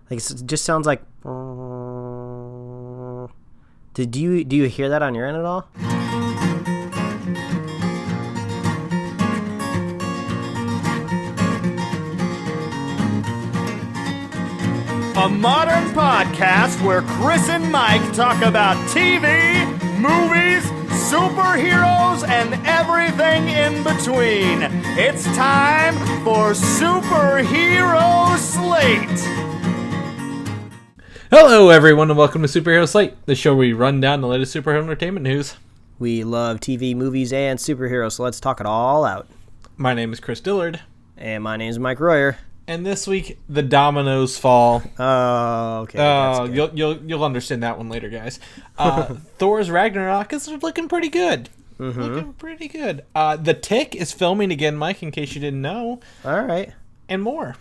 Like it just sounds like. Do you hear that on your end at all? A modern podcast where Chris and Mike talk about TV, movies, superheroes, and everything in between. It's time for Superhero Slate. Hello, everyone, and welcome to Superhero Slate, the show where we run down the latest superhero entertainment news. We love TV, movies, and superheroes, so let's talk it all out. My name is Chris Dillard. And my name is Mike Royer. And this week, the dominoes fall. Oh, okay. You'll understand that one later, guys. Thor's Ragnarok is looking pretty good. Mm-hmm. Looking pretty good. The Tick is filming again, Mike, in case you didn't know. All right. And more.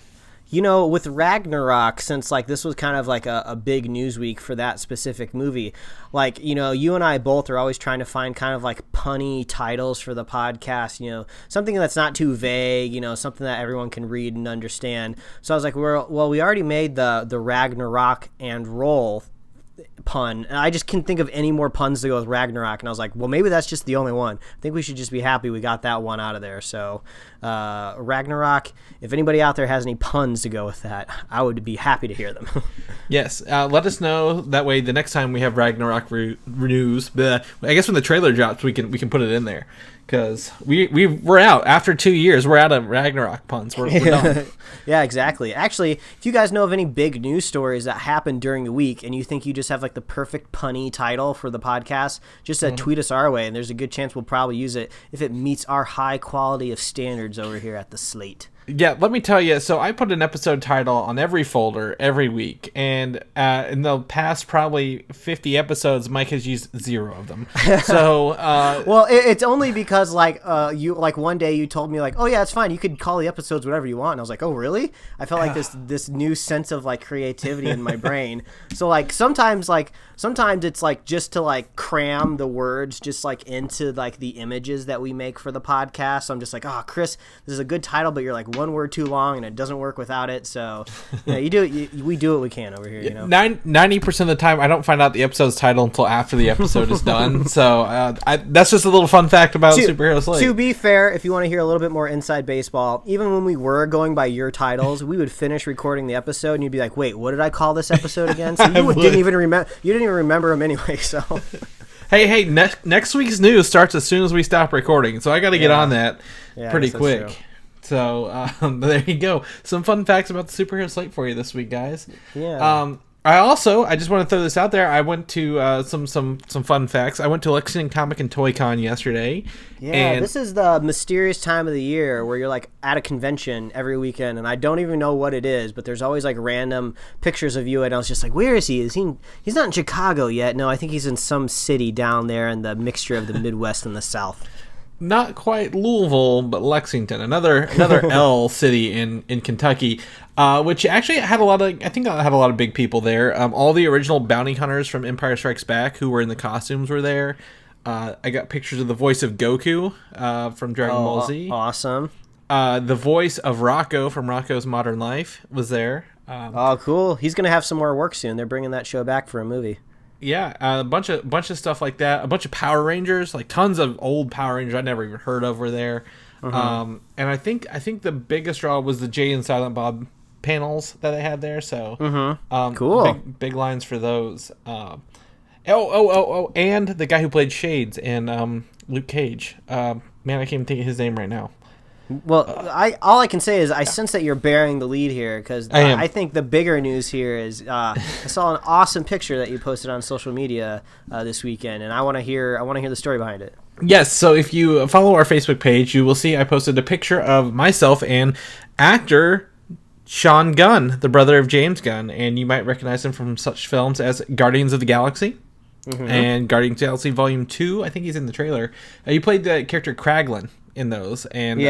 You know, with Ragnarok, since like this was kind of like a big news week for that specific movie, like, you know, you and I both are always trying to find kind of like punny titles for the podcast, you know, something that's not too vague, you know, something that everyone can read and understand. So I was like, we already made the Ragnarok and roll pun, and I just can't think of any more puns to go with Ragnarok, and I was like, well, maybe that's just the only one. I think we should just be happy we got that one out of there. So Ragnarok, if anybody out there has any puns to go with that, I would be happy to hear them. Yes, let us know. That way the next time we have Ragnarok news, I guess when the trailer drops, we can put it in there. Because we're out. After 2 years, we're out of Ragnarok puns. We're done. Yeah, exactly. Actually, if you guys know of any big news stories that happened during the week and you think you just have like the perfect punny title for the podcast, just tweet us our way, and there's a good chance we'll probably use it if it meets our high quality of standards over here at the Slate. Yeah, let me tell you. So I put an episode title on every folder every week, and in the past probably 50 episodes, Mike has used 0 of them. So, well, it's only because like you like one day you told me like, oh yeah, it's fine. You could call the episodes whatever you want, and I was like, oh really? I felt like this new sense of like creativity in my brain. So like sometimes it's like just to like cram the words just like into like the images that we make for the podcast. So I'm just like, oh Chris, this is a good title, but you're like one word too long and it doesn't work without it. So we do what we can over here, you know. 90% of the time I don't find out the episode's title until after the episode is done. So that's just a little fun fact about Superhero Slate. To be fair, if you want to hear a little bit more inside baseball, even when we were going by your titles, we would finish recording the episode and you'd be like, wait, what did I call this episode again? So you didn't even remember them anyway. So hey, next week's news starts as soon as we stop recording, so I got to get on that pretty quick. True. So there you go. Some fun facts about the Superhero Slate for you this week, guys. Yeah. I just want to throw this out there. I went to some fun facts. I went to Lexington Comic and Toy Con yesterday. Yeah, and this is the mysterious time of the year where you're like at a convention every weekend, and I don't even know what it is, but there's always like random pictures of you, and I was just like, where is he? He's not in Chicago yet. No, I think he's in some city down there in the mixture of the Midwest and the South. Not quite Louisville, but Lexington, another L city in Kentucky, which actually had a lot of big people there. All the original bounty hunters from Empire Strikes Back who were in the costumes were there. I got pictures of the voice of Goku from Dragon Ball Z. Awesome. The voice of Rocco from Rocco's Modern Life was there. Oh, cool. He's going to have some more work soon. They're bringing that show back for a movie. Yeah, a bunch of stuff like that. A bunch of Power Rangers, like tons of old Power Rangers I never even heard of were there. And I think the biggest draw was the Jay and Silent Bob panels that they had there. So cool, big lines for those. And the guy who played Shades and Luke Cage. Man, I can't even think of his name right now. Well, all I can say is I sense that you're bearing the lead here because I think the bigger news here is I saw an awesome picture that you posted on social media this weekend, and I want to hear the story behind it. Yes, so if you follow our Facebook page, you will see I posted a picture of myself and actor Sean Gunn, the brother of James Gunn, and you might recognize him from such films as Guardians of the Galaxy. And Guardians of the Galaxy Volume 2, I think he's in the trailer. He played the character Kraglin in those, and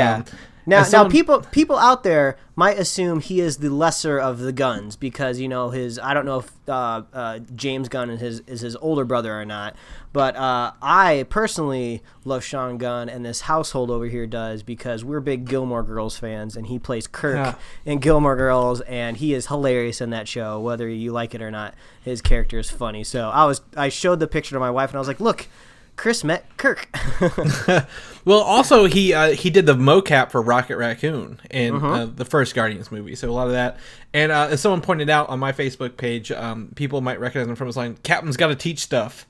Now, people out there might assume he is the lesser of the Gunns because I don't know if James Gunn is his older brother or not, but I personally love Sean Gunn, and this household over here does because we're big Gilmore Girls fans, and he plays Kirk in Gilmore Girls, and he is hilarious in that show, whether you like it or not. His character is funny. So I showed the picture to my wife, and I was like, look. Chris met Kirk. Well, also he did the mocap for Rocket Raccoon in the first Guardians movie, so a lot of that. And as someone pointed out on my Facebook page, people might recognize him from his line, "Captain's got to teach stuff."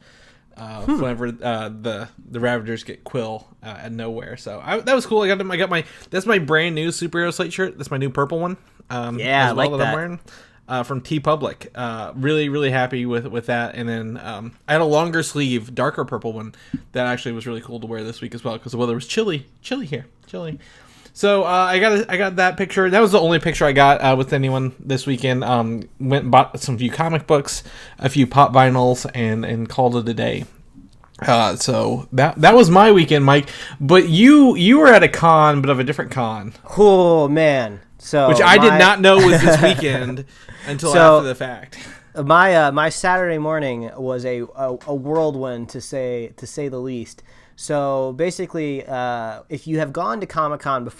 Whenever the Ravagers get Quill out of nowhere, so that was cool. I got my that's my brand new Superhero Slate shirt. That's my new purple one. I like that. I'm wearing. From TeePublic. Really, really happy with that. And then I had a longer sleeve, darker purple one that actually was really cool to wear this week as well because the weather was chilly here. So I got that picture. That was the only picture I got with anyone this weekend. Went and bought few comic books, a few pop vinyls, and called it a day. So that was my weekend, Mike. But you were at a con, but of a different con. Oh man. Which I did not know was this weekend until after the fact. My Saturday morning was a whirlwind to say the least. So basically, if you have gone to Comic-Con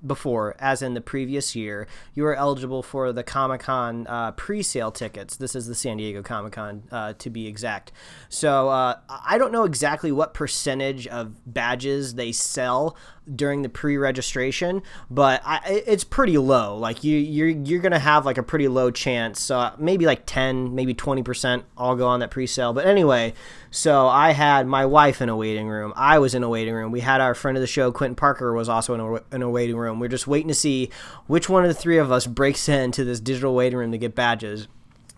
before, as in the previous year, you are eligible for the Comic-Con pre-sale tickets. This is the San Diego Comic-Con, to be exact. So I don't know exactly what percentage of badges they sell during the pre-registration, but it's pretty low. Like you're gonna have like a pretty low chance. Maybe like 10, maybe 20% all go on that pre-sale. But anyway, so I had my wife in a waiting room. I was in a waiting room. We had our friend of the show, Quentin Parker, was also in a waiting room. We're just waiting to see which one of the three of us breaks into this digital waiting room to get badges.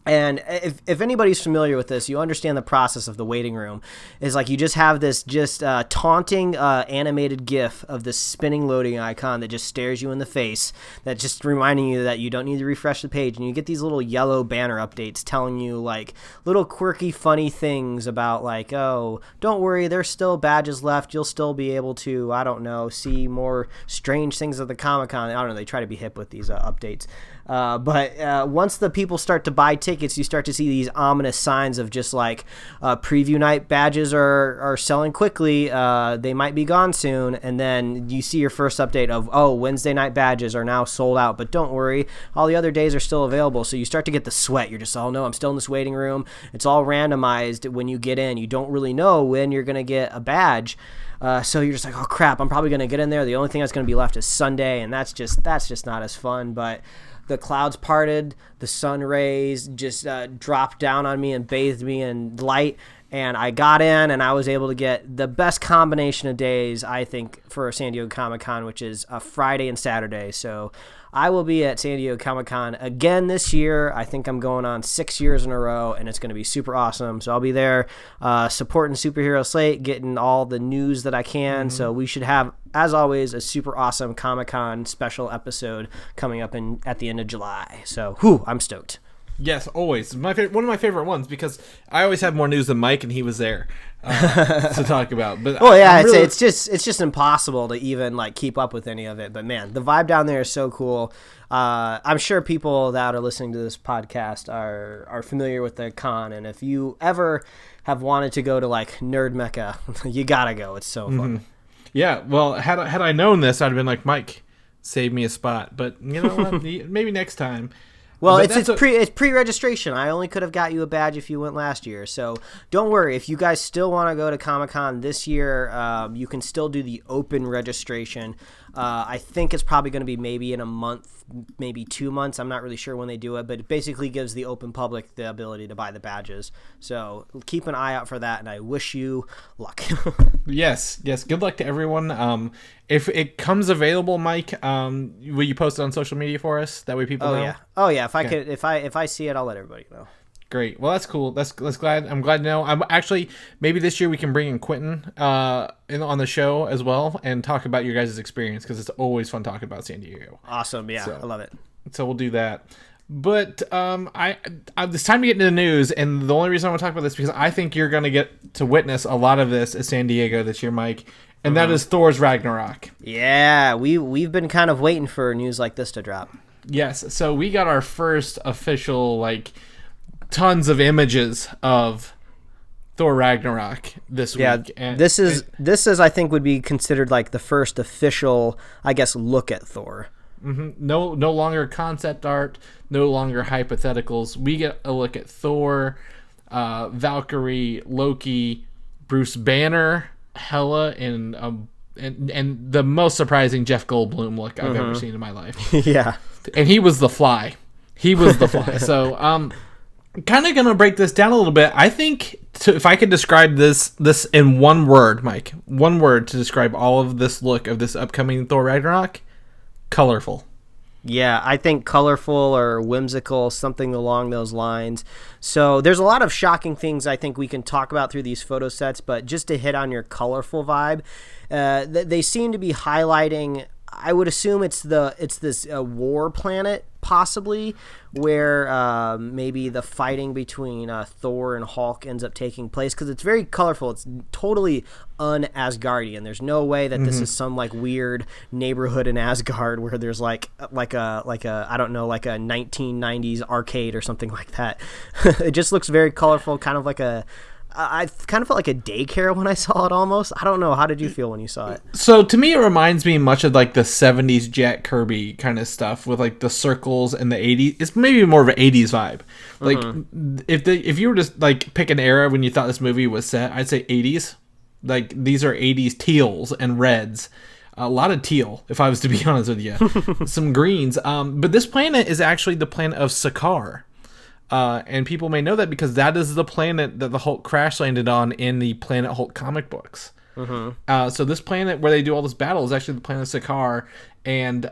And if anybody's familiar with this, you understand the process of the waiting room. Is like you just have this taunting animated GIF of this spinning loading icon that just stares you in the face, that's just reminding you that you don't need to refresh the page. And you get these little yellow banner updates telling you like little quirky, funny things about like, oh, don't worry, there's still badges left. You'll still be able to, I don't know, see more strange things at the Comic-Con. I don't know, they try to be hip with these updates. But once the people start to buy tickets, you start to see these ominous signs of just like preview night badges are selling quickly. They might be gone soon. And then you see your first update of, oh, Wednesday night badges are now sold out. But don't worry, all the other days are still available. So you start to get the sweat. You're just, oh, no, I'm still in this waiting room. It's all randomized when you get in. You don't really know when you're going to get a badge. So you're just like, oh, crap, I'm probably going to get in there. The only thing that's going to be left is Sunday. And that's just not as fun. But the clouds parted, the sun rays just dropped down on me and bathed me in light, and I got in and I was able to get the best combination of days, I think, for San Diego Comic-Con, which is a Friday and Saturday. So I will be at San Diego Comic-Con again this year. I think I'm going on 6 years in a row, and it's going to be super awesome. So I'll be there supporting Superhero Slate, getting all the news that I can. Mm-hmm. So we should have, as always, a super awesome Comic-Con special episode coming up at the end of July. So, I'm stoked. Yes, always. One of my favorite ones because I always have more news than Mike, and he was there to talk about. But it's just impossible to even like keep up with any of it. But man, the vibe down there is so cool. I'm sure people that are listening to this podcast are familiar with the con, and if you ever have wanted to go to like Nerd Mecca, you gotta go. It's so fun. Mm-hmm. Yeah, well, had I known this, I'd have been like, Mike, save me a spot. But you know what? Maybe next time. Well, it's pre-registration. I only could have got you a badge if you went last year. So don't worry. If you guys still want to go to Comic-Con this year, you can still do the open registration. I think it's probably going to be maybe in a month, maybe 2 months. I'm not really sure when they do it, but it basically gives the open public the ability to buy the badges. So keep an eye out for that, and I wish you luck. Yes. Good luck to everyone. If it comes available, Mike, will you post it on social media for us? That way people know. Oh yeah. If I see it, I'll let everybody know. Great. Well, that's cool. That's glad. I'm glad to know. I'm actually maybe this year we can bring in Quentin on the show as well and talk about your guys' experience because it's always fun talking about San Diego. Awesome. Yeah, I love it. So we'll do that. But it's time to get into the news, and the only reason I want to talk about this is because I think you're going to get to witness a lot of this at San Diego this year, Mike, and that is Thor's Ragnarok. Yeah, we've been kind of waiting for news like this to drop. Yes, so we got our first official, like, tons of images of Thor Ragnarok this week. And this is I think would be considered like the first official, I guess, look at Thor. Mm-hmm. No longer concept art, no longer hypotheticals. We get a look at Thor, Valkyrie, Loki, Bruce Banner, Hela, and the most surprising Jeff Goldblum look I've ever seen in my life. Yeah, and he was the Fly. So kind of gonna break this down a little bit. I think if I could describe this in one word, Mike, one word to describe all of this look of this upcoming Thor Ragnarok: colorful. Yeah, I think colorful or whimsical, something along those lines. So there's a lot of shocking things I think we can talk about through these photo sets, but just to hit on your colorful vibe, they seem to be highlighting, I would assume it's this war planet, possibly, where maybe the fighting between Thor and Hulk ends up taking place, because it's very colorful. It's totally un-Asgardian. There's no way that this is some like weird neighborhood in Asgard where there's like a I don't know, like a 1990s arcade or something like that. It just looks very colorful, kind of like I kind of felt like a daycare when I saw it almost. I don't know. How did you feel when you saw it? So to me, it reminds me much of like the 70s Jack Kirby kind of stuff with like the circles and the 80s. It's maybe more of an 80s vibe. Like if you were to like pick an era when you thought this movie was set, I'd say 80s. Like these are 80s teals and reds. A lot of teal, if I was to be honest with you. Some greens. But this planet is actually the planet of Sakaar. And people may know that because that is the planet that the Hulk crash landed on in the Planet Hulk comic books. So this planet where they do all this battle is actually the planet of Sakaar. And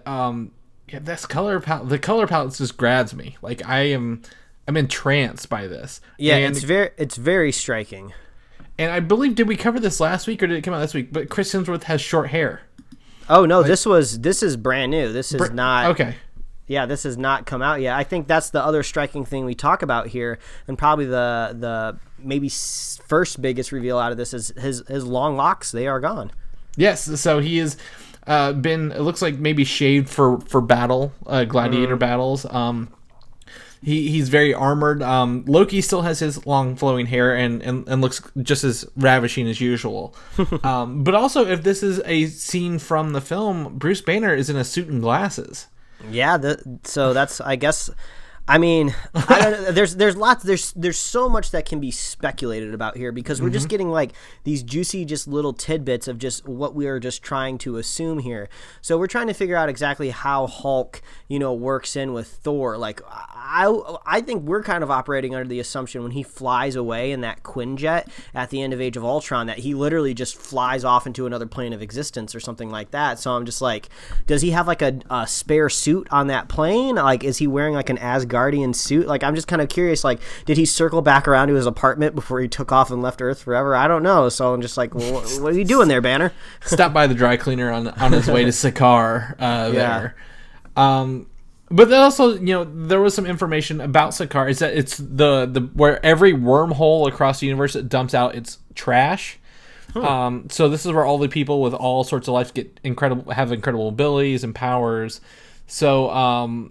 this color palette, the color palette just grabs me. Like I'm entranced by this. Yeah, and it's very striking. And I believe, did we cover this last week or did it come out this week? But Chris Hemsworth has short hair. Oh no, this is brand new. This is not okay. Yeah, this has not come out yet. I think that's the other striking thing we talk about here, and probably the maybe first biggest reveal out of this is his long locks. They are gone. Yes, so he has been, it looks like maybe shaved for battle, gladiator battles. He's very armored. Loki still has his long flowing hair and looks just as ravishing as usual. But also, if this is a scene from the film, Bruce Banner is in a suit and glasses. Yeah, so that's, I guess, I mean, I don't know, there's lots, there's so much that can be speculated about here, because we're just getting like these juicy just little tidbits of just what we are just trying to assume here. So we're trying to figure out exactly how Hulk, works in with Thor. Like I think we're kind of operating under the assumption when he flies away in that Quinjet at the end of Age of Ultron that he literally just flies off into another plane of existence or something like that. So I'm just like, does he have like a spare suit on that plane? Like, is he wearing like an Asgardian suit? Like, I'm just kind of curious, like, did he circle back around to his apartment before he took off and left Earth forever? I don't know. So I'm just like, well, what are you doing there, Banner? Stop by the dry cleaner on his way to Sakaar there. But then also, there was some information about Sakaar. Is that it's the where every wormhole across the universe that dumps out its trash. So this is where all the people with all sorts of life have incredible abilities and powers. So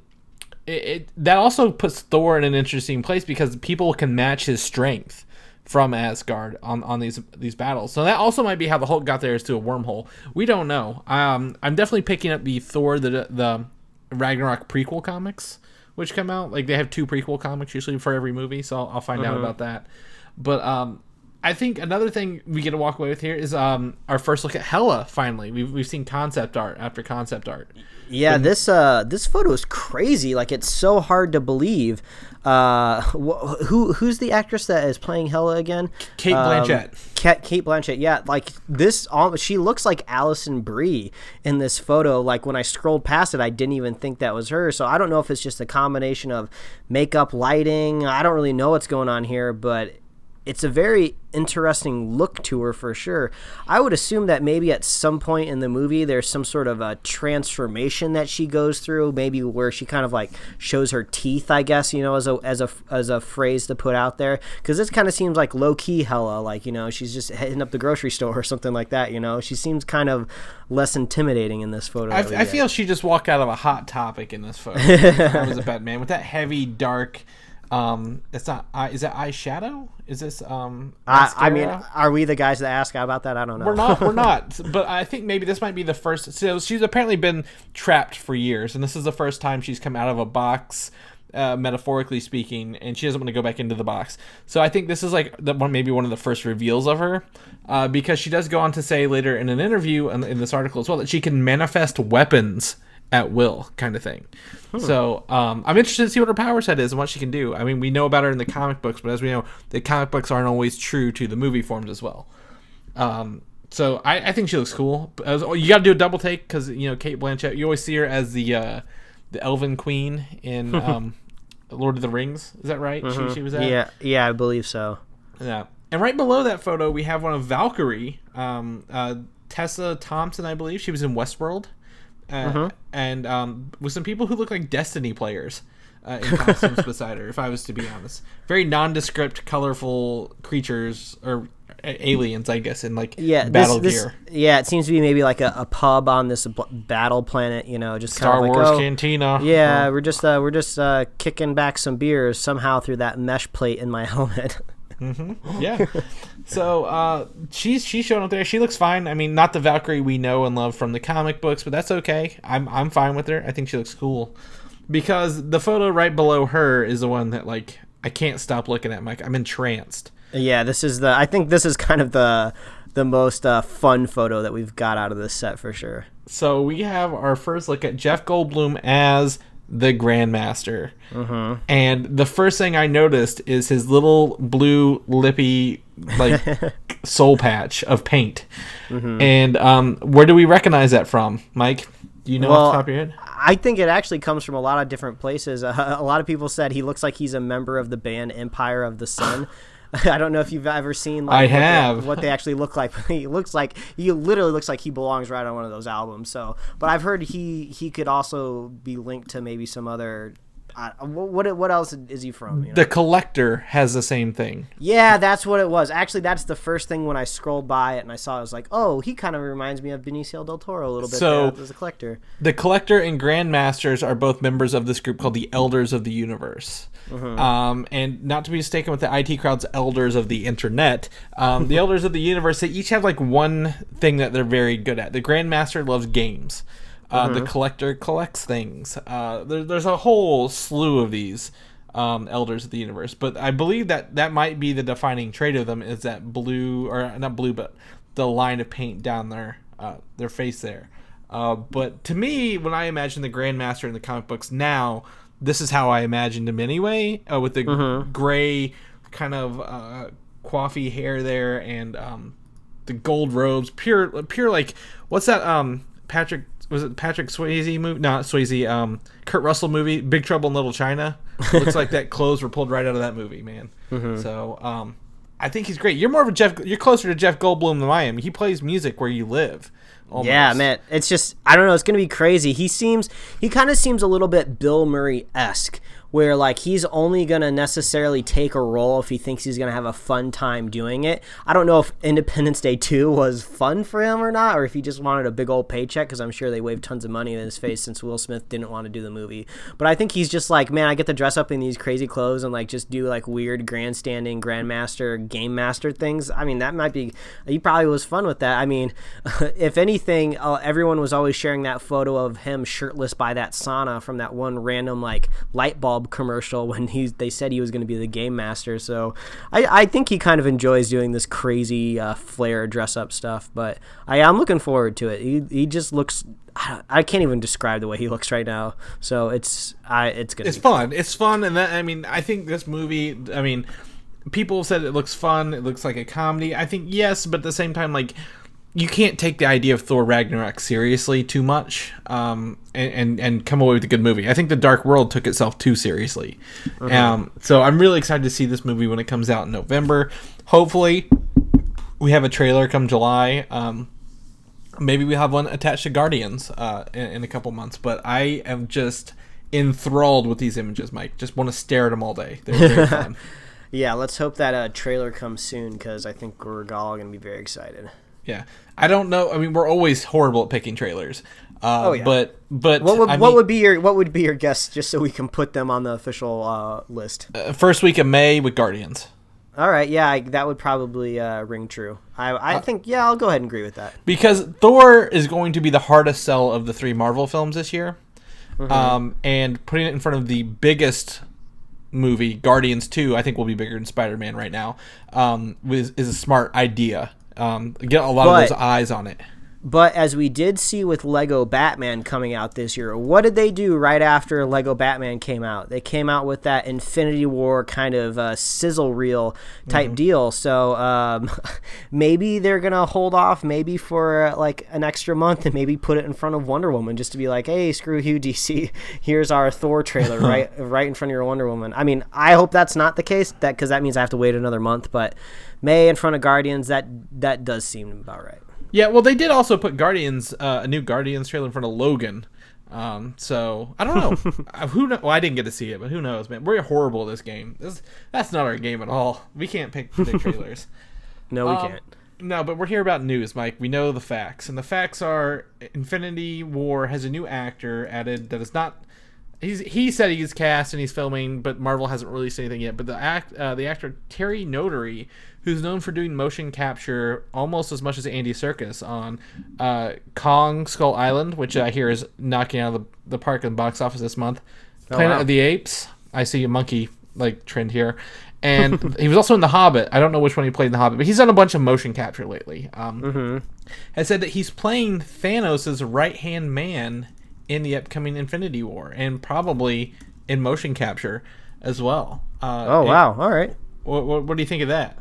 that also puts Thor in an interesting place because people can match his strength from Asgard on these battles. So that also might be how the Hulk got there, is to a wormhole. We don't know. I'm definitely picking up the Thor the Ragnarok prequel comics, which come out. Like, they have 2 prequel comics usually for every movie, so I'll find out about that. But I think another thing we get to walk away with here is our first look at Hela. Finally, we've seen concept art after concept art. Yeah, this photo is crazy. Like, it's so hard to believe. Who's the actress that is playing Hela again? Kate Blanchett. Kate Blanchett. Yeah, like this. She looks like Alison Brie in this photo. Like, when I scrolled past it, I didn't even think that was her. So I don't know if it's just a combination of makeup, lighting. I don't really know what's going on here, but it's a very interesting look to her for sure. I would assume that maybe at some point in the movie there's some sort of a transformation that she goes through, maybe where she kind of like shows her teeth, I guess, you know, as a phrase to put out there, because this kind of seems like low key Hela, like, you know, she's just hitting up the grocery store or something like that, you know. She seems kind of less intimidating in this photo. I feel she just walked out of a Hot Topic in this photo. That was a bad man with that heavy dark. It's not. Is that eyeshadow? Is this? I mean, are we the guys that ask about that? I don't know. We're not. But I think maybe this might be the first. So she's apparently been trapped for years, and this is the first time she's come out of a box, metaphorically speaking, and she doesn't want to go back into the box. So I think this is like maybe one of the first reveals of her, because she does go on to say later in an interview in this article as well that she can manifest weapons at will, kind of thing. So I'm interested to see what her power set is and what she can do. I mean, we know about her in the comic books, but as we know, the comic books aren't always true to the movie forms as well. So I think she looks cool. You got to do a double take because, you know, Cate Blanchett, you always see her as the Elven Queen in Lord of the Rings. Is that right? She was at? Yeah, I believe so. Yeah. And right below that photo, we have one of Valkyrie, Tessa Thompson, I believe. She was in Westworld. And with some people who look like Destiny players in costumes beside her, if I was to be honest. Very nondescript, colorful creatures, or aliens, I guess, in like battle gear. Yeah, it seems to be maybe like a pub on this battle planet, you know, just Star kind of Wars like, cantina. Yeah, we're just kicking back some beers somehow through that mesh plate in my helmet. Yeah. So she's showing up there. She looks fine. I mean, not the Valkyrie we know and love from the comic books, but that's okay. I'm fine with her. I think she looks cool. Because the photo right below her is the one that, like, I can't stop looking at. I'm entranced. Yeah, I think this is kind of the most fun photo that we've got out of this set for sure. So we have our first look at Jeff Goldblum as the Grandmaster. And the first thing I noticed is his little blue lippy, like, soul patch of paint. And where do we recognize that from, Mike? Do you know off the top of your head? I think it actually comes from a lot of different places. A lot of people said he looks like he's a member of the band Empire of the Sun. I don't know if you've ever seen what they actually look like. He literally looks like he belongs right on one of those albums. So, but I've heard he could also be linked to maybe some other. What else is he from? You know? The Collector has the same thing. Yeah, that's what it was. Actually, that's the first thing when I scrolled by it and I saw it, I was like, oh, he kind of reminds me of Benicio del Toro a little bit. So, as a Collector. The Collector and Grandmasters are both members of this group called the Elders of the Universe. And not to be mistaken with the IT crowd's Elders of the Internet, the Elders of the Universe, they each have like one thing that they're very good at. The Grandmaster loves games. The Collector collects things. There's a whole slew of these Elders of the Universe, but I believe that might be the defining trait of them is that blue, or not blue, but the line of paint down their face there. But to me, when I imagine the Grandmaster in the comic books now, this is how I imagined him anyway, with the gray kind of coiffy hair there, and the gold robes, pure like, what's that? Was it Patrick Swayze movie? Not Swayze. Kurt Russell movie, Big Trouble in Little China. Looks like that clothes were pulled right out of that movie, man. So I think he's great. You're you're closer to Jeff Goldblum than I am. He plays music where you live. Almost. Yeah, man. It's just, I don't know. It's gonna be crazy. He kind of seems a little bit Bill Murray-esque, where like he's only gonna necessarily take a role if he thinks he's gonna have a fun time doing it. I don't know if Independence Day 2 was fun for him or not, or if he just wanted a big old paycheck, because I'm sure they waved tons of money in his face since Will Smith didn't want to do the movie. But I think he's just like, man, I get to dress up in these crazy clothes and like just do like weird grandstanding Grandmaster, Game Master things. I mean, that might be, he probably was fun with that. I mean, if anything, everyone was always sharing that photo of him shirtless by that sauna from that one random like light bulb commercial when they said he was going to be the Game Master. So I think he kind of enjoys doing this crazy flair dress up stuff, but I'm looking forward to it. He just looks, I can't even describe the way he looks right now. So it's fun. It's fun. And that, I mean, I think this movie, I mean, people said it looks fun. It looks like a comedy. I think yes, but at the same time, like, you can't take the idea of Thor Ragnarok seriously too much, and come away with a good movie. I think The Dark World took itself too seriously. So I'm really excited to see this movie when it comes out in November. Hopefully, we have a trailer come July. Maybe we have one attached to Guardians in a couple months. But I am just enthralled with these images, Mike. Just want to stare at them all day. They're very fun. Yeah, let's hope that trailer comes soon, because I think we're all going to be very excited. Yeah, I don't know. I mean, we're always horrible at picking trailers. Yeah. But what would be your guess, just so we can put them on the official list? First week of May with Guardians. All right, yeah, that would probably ring true. I think, I'll go ahead and agree with that. Because Thor is going to be the hardest sell of the 3 Marvel films this year. And putting it in front of the biggest movie, Guardians 2, I think will be bigger than Spider-Man right now, is a smart idea. Get a lot of those eyes on it. But as we did see with Lego Batman coming out this year, what did they do right after Lego Batman came out? They came out with that Infinity War kind of sizzle reel type deal. So maybe they're going to hold off maybe for like an extra month and maybe put it in front of Wonder Woman, just to be like, hey, screw you, DC. Here's our Thor trailer right in front of your Wonder Woman. I mean, I hope that's not the case, because that means I have to wait another month. But May in front of Guardians, that does seem about right. Yeah, well, they did also put Guardians, a new Guardians trailer in front of Logan. So I don't know. Who know? Well, I didn't get to see it, but who knows, man? We're horrible at this game. That's not our game at all. We can't pick trailers. No, we can't. No, but we're here about news, Mike. We know the facts, and the facts are Infinity War has a new actor added that is not. He said he's cast and he's filming, but Marvel hasn't released anything yet. But the actor Terry Notary, who's known for doing motion capture almost as much as Andy Serkis on Kong Skull Island, which I hear is knocking out of the park in the box office this month. Planet of the Apes. I see a monkey trend here. And he was also in The Hobbit. I don't know which one he played in The Hobbit, but he's done a bunch of motion capture lately. Has said that he's playing Thanos' right-hand man in the upcoming Infinity War, and probably in motion capture as well. Wow. All right. What do you think of that?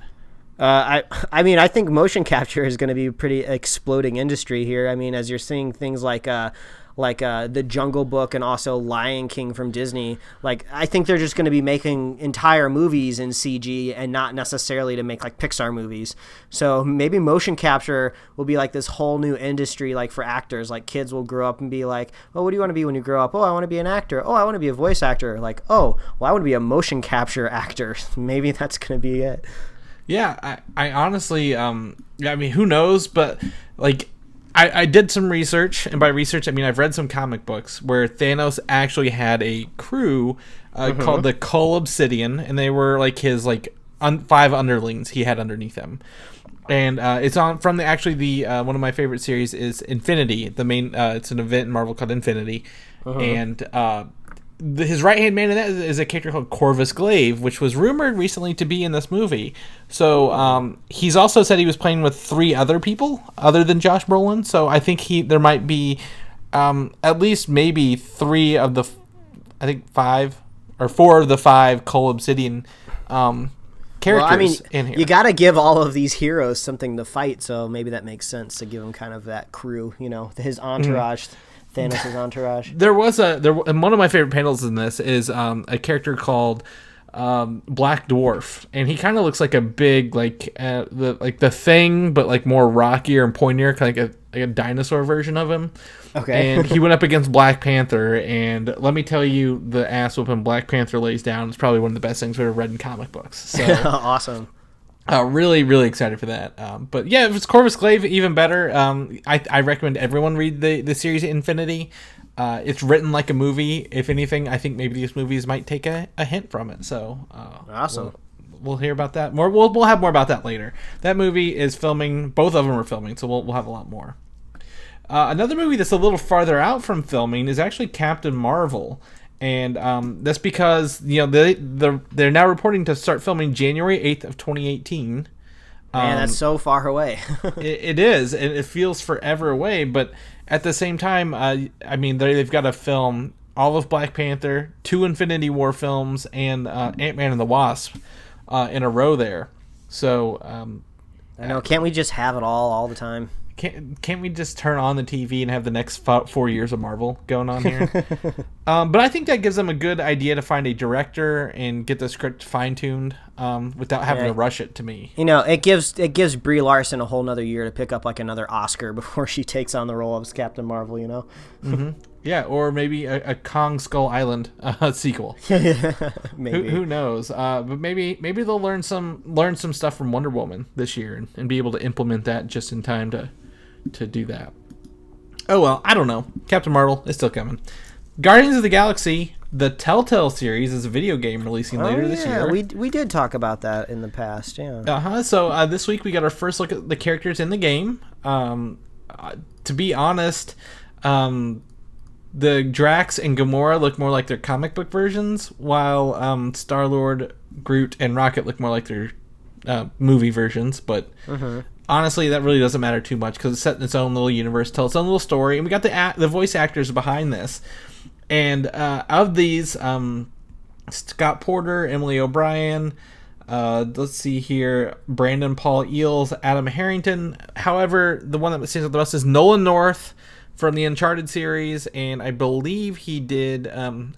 I mean, I think motion capture is going to be a pretty exploding industry here. I mean, as you're seeing things like the Jungle Book and also Lion King from Disney, I think they're just going to be making entire movies in CG and not necessarily to make Pixar movies. So maybe motion capture will be this whole new industry for actors. Kids will grow up and be like, oh, what do you want to be when you grow up? Oh, I want to be an actor. Oh, I want to be a voice actor. Oh, well, I want to be a motion capture actor. Maybe that's going to be it. Yeah, I honestly, I mean, who knows? But I did some research, and by research I mean I've read some comic books where Thanos actually had a crew called the Cull Obsidian, and they were his 5 underlings he had underneath him. And it's on from the one of my favorite series is Infinity. The main it's an event in Marvel called Infinity, and his right-hand man in that is a character called Corvus Glaive, which was rumored recently to be in this movie. So he's also said he was playing with 3 other people other than Josh Brolin. So I think there might be at least maybe 3 of the, I think 5 or 4 of the 5 Cull Obsidian characters in here. You got to give all of these heroes something to fight, so maybe that makes sense to give him kind of that crew, his entourage. Thanos' entourage. There was and one of my favorite panels in this is a character called Black Dwarf, and he kind of looks like a big the Thing, but more rockier and pointier, kind of like a dinosaur version of him. Okay. And he went up against Black Panther, and let me tell you, the ass whooping Black Panther lays down is probably one of the best things I've ever read in comic books. So awesome. Really, really excited for that. But yeah, if it's Corvus Glaive, even better. I recommend everyone read the series Infinity. It's written like a movie. If anything, I think maybe these movies might take a hint from it. So awesome. We'll hear about that more. We'll have more about that later. That movie is filming. Both of them are filming, so we'll have a lot more. Another movie that's a little farther out from filming is actually Captain Marvel. And that's because they're now reporting to start filming January 8th of 2018. Man, that's so far away. it is, and it feels forever away. But at the same time, I mean, they've got to film all of Black Panther, 2 Infinity War films, and Ant-Man and the Wasp in a row there. So I know. Can't we just have it all the time? can't we just turn on the TV and have the next 4 years of Marvel going on here? But I think that gives them a good idea to find a director and get the script fine-tuned without having to rush it, to me. It gives Brie Larson a whole nother year to pick up like another Oscar before she takes on the role of Captain Marvel, Mm-hmm. Yeah, or maybe a Kong Skull Island sequel. Maybe. Who knows? But maybe they'll learn some stuff from Wonder Woman this year and be able to implement that just in time to do that. Oh well, I don't know. Captain Marvel is still coming. Guardians of the Galaxy, the Telltale series, is a video game releasing later this year. We did talk about that in the past, yeah. So this week we got our first look at the characters in the game. To be honest, the Drax and Gamora look more like their comic book versions, while Star-Lord, Groot, and Rocket look more like their movie versions. But honestly, that really doesn't matter too much because it's set in its own little universe, tells its own little story, and we got the voice actors behind this. And of these, Scott Porter, Emily O'Brien, let's see here, Brandon Paul Eells, Adam Harrington. However, the one that stands out the most is Nolan North from the Uncharted series, and I believe he did,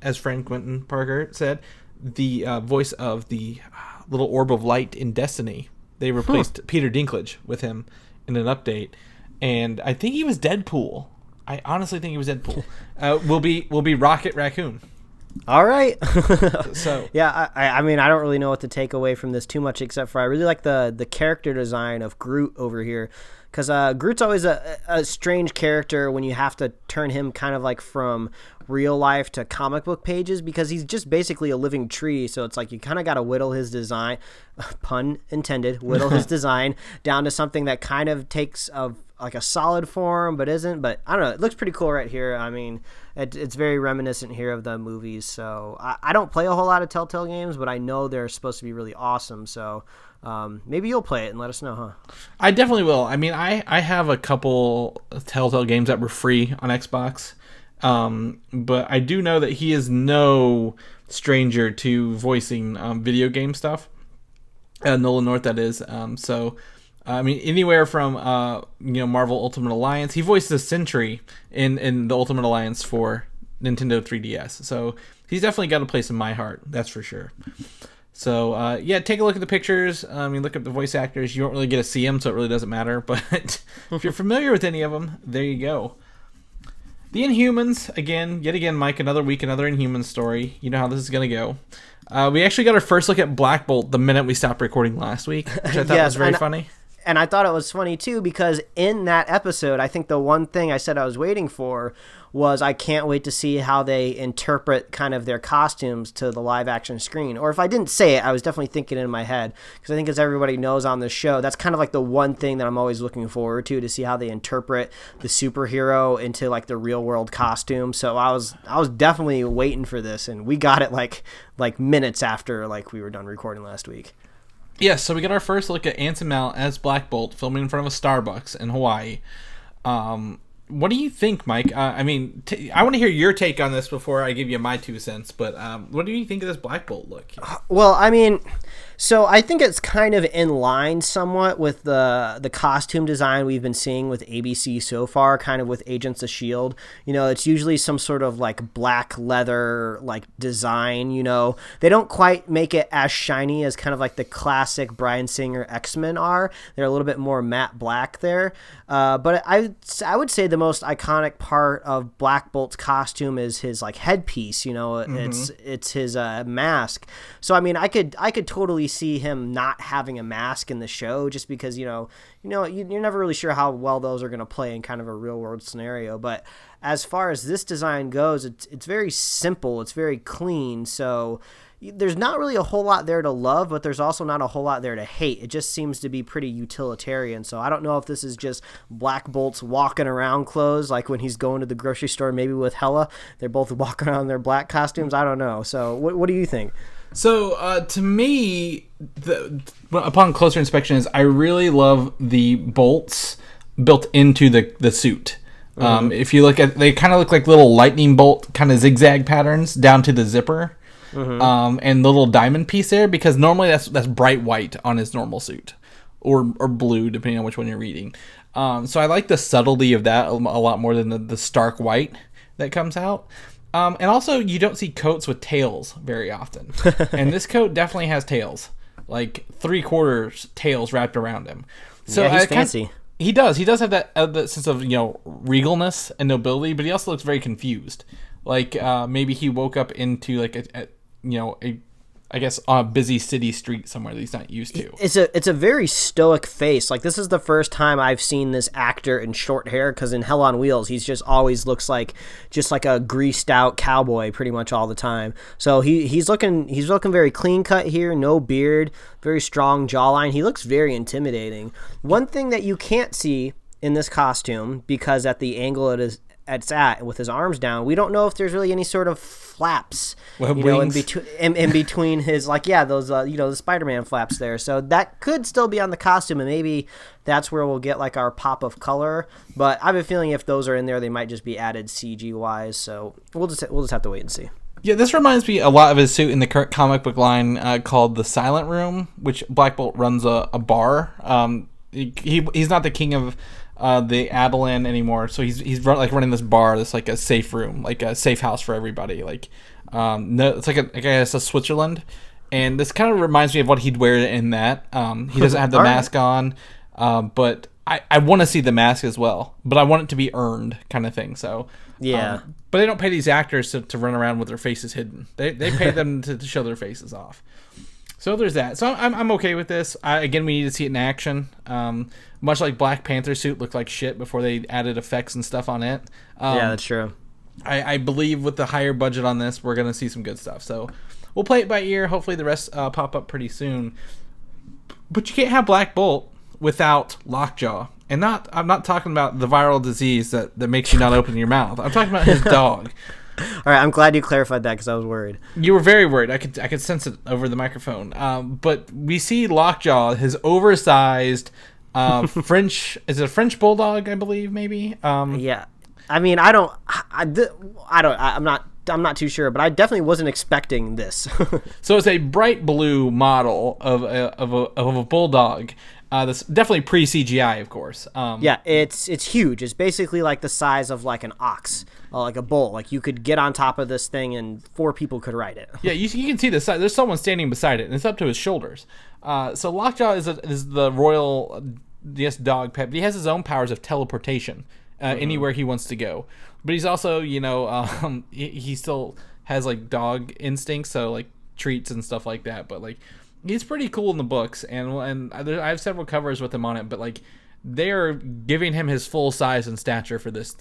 as friend Quentin Parker said, the voice of the little orb of light in Destiny. They replaced Peter Dinklage with him in an update, and I think he was Deadpool. I honestly think he was Deadpool. Will be Rocket Raccoon. All right. So yeah, I mean, I don't really know what to take away from this too much, except for I really like the character design of Groot over here. Because Groot's always a strange character when you have to turn him kind of like from real life to comic book pages, because he's just basically a living tree. So it's like you kind of got to whittle his design, pun intended, whittle his design down to something that kind of takes like a solid form but isn't. But I don't know, it looks pretty cool right here. I mean, it's very reminiscent here of the movies. So I don't play a whole lot of Telltale games, but I know they're supposed to be really awesome. So maybe you'll play it and let us know, huh? I definitely will. I mean, I have a couple Telltale games that were free on Xbox, but I do know that he is no stranger to voicing video game stuff. Nolan North, that is. So I mean, anywhere from Marvel Ultimate Alliance, he voiced the Sentry in the Ultimate Alliance for Nintendo 3DS. So he's definitely got a place in my heart, that's for sure. So, yeah, take a look at the pictures. I mean, look at the voice actors. You don't really get to see them, so it really doesn't matter. But if you're familiar with any of them, there you go. The Inhumans, yet again, Mike, another week, another Inhumans story. You know how this is going to go. We actually got our first look at Black Bolt the minute we stopped recording last week, which I thought was very funny. And I thought it was funny, too, because in that episode, I think the one thing I said I was waiting for was I can't wait to see how they interpret kind of their costumes to the live-action screen. Or if I didn't say it, I was definitely thinking it in my head. Because I think as everybody knows on the show, that's kind of like the one thing that I'm always looking forward to see how they interpret the superhero into like the real-world costume. So I was definitely waiting for this, and we got it like minutes after like we were done recording last week. Yes, so we got our first look at Anson Mount as Black Bolt, filming in front of a Starbucks in Hawaii. What do you think, Mike? I mean, I want to hear your take on this before I give you my 2 cents, but what do you think of this Black Bolt look? Well, I mean, so I think it's kind of in line somewhat with the costume design we've been seeing with ABC so far, kind of with Agents of S.H.I.E.L.D. It's usually some sort of like black leather like design, They don't quite make it as shiny as kind of like the classic Bryan Singer X-Men are. They're a little bit more matte black there. But I would say the most iconic part of Black Bolt's costume is his like headpiece, it's his mask. So I mean, I could totally see him not having a mask in the show, just because you're never really sure how well those are going to play in kind of a real world scenario. But as far as this design goes, it's very simple, it's very clean. So there's not really a whole lot there to love, but there's also not a whole lot there to hate. It just seems to be pretty utilitarian. So I don't know if this is just Black Bolt's walking around clothes, like when he's going to the grocery store, maybe with Hela. They're both walking around in their black costumes. I don't know. So what do you think? So to me, upon closer inspection, is I really love the bolts built into the suit. If you look at, they kind of look like little lightning bolt kind of zigzag patterns down to the zipper. And the little diamond piece there, because normally that's bright white on his normal suit, or blue, depending on which one you're reading. So I like the subtlety of that a lot more than the stark white that comes out. And also, you don't see coats with tails very often. And this coat definitely has tails. Like 3/4 tails wrapped around him. So yeah, he's fancy. He does have that sense of, regalness and nobility, but he also looks very confused. Like maybe he woke up into like I guess on a busy city street somewhere that he's not used to. It's a very stoic face. Like, this is the first time I've seen this actor in short hair, because in Hell on Wheels, he's just always looks like just like a greased out cowboy pretty much all the time. So he's looking very clean cut here, no beard, very strong jawline. He looks very intimidating. One thing that you can't see in this costume, because at the angle it's at with his arms down, we don't know if there's really any sort of flaps, in between his those the Spider-Man flaps there. So that could still be on the costume, and maybe that's where we'll get like our pop of color. But I have a feeling if those are in there, they might just be added CG wise. So we'll just have to wait and see. Yeah, this reminds me a lot of his suit in the current comic book line called the Silent Room, which Black Bolt runs a bar. He's not the king of the Adelan anymore, so he's running this bar that's like a safe room, like a safe house for everybody. Like it's like I guess a Switzerland, and this kind of reminds me of what he'd wear in that. He doesn't have the mask on, but I want to see the mask as well, but I want it to be earned kind of thing. So yeah, but they don't pay these actors to run around with their faces hidden. They pay them to show their faces off. So there's that. So I'm okay with this. Again, we need to see it in action. Much like Black Panther's suit looked like shit before they added effects and stuff on it. Yeah, that's true. I believe with the higher budget on this, we're going to see some good stuff. So we'll play it by ear. Hopefully the rest pop up pretty soon. But you can't have Black Bolt without Lockjaw. And I'm not talking about the viral disease that makes you not open your mouth. I'm talking about his dog. All right, I'm glad you clarified that, because I was worried. You were very worried. I could sense it over the microphone. But we see Lockjaw, his oversized French. Is it a French bulldog? I believe maybe. Yeah, I mean, I'm not too sure, but I definitely wasn't expecting this. So it's a bright blue model of a bulldog. That's definitely pre-CGI, of course. Yeah, it's huge. It's basically like the size of like an ox, like a bull. Like, you could get on top of this thing and 4 people could ride it. Yeah, you can see the size. There's someone standing beside it, and it's up to his shoulders. So Lockjaw is the royal dog pet. But he has his own powers of teleportation anywhere he wants to go. But he's also, he still has like dog instincts, so like treats and stuff like that. But like, he's pretty cool in the books, and I have several covers with him on it, but like, they are giving him his full size and stature for this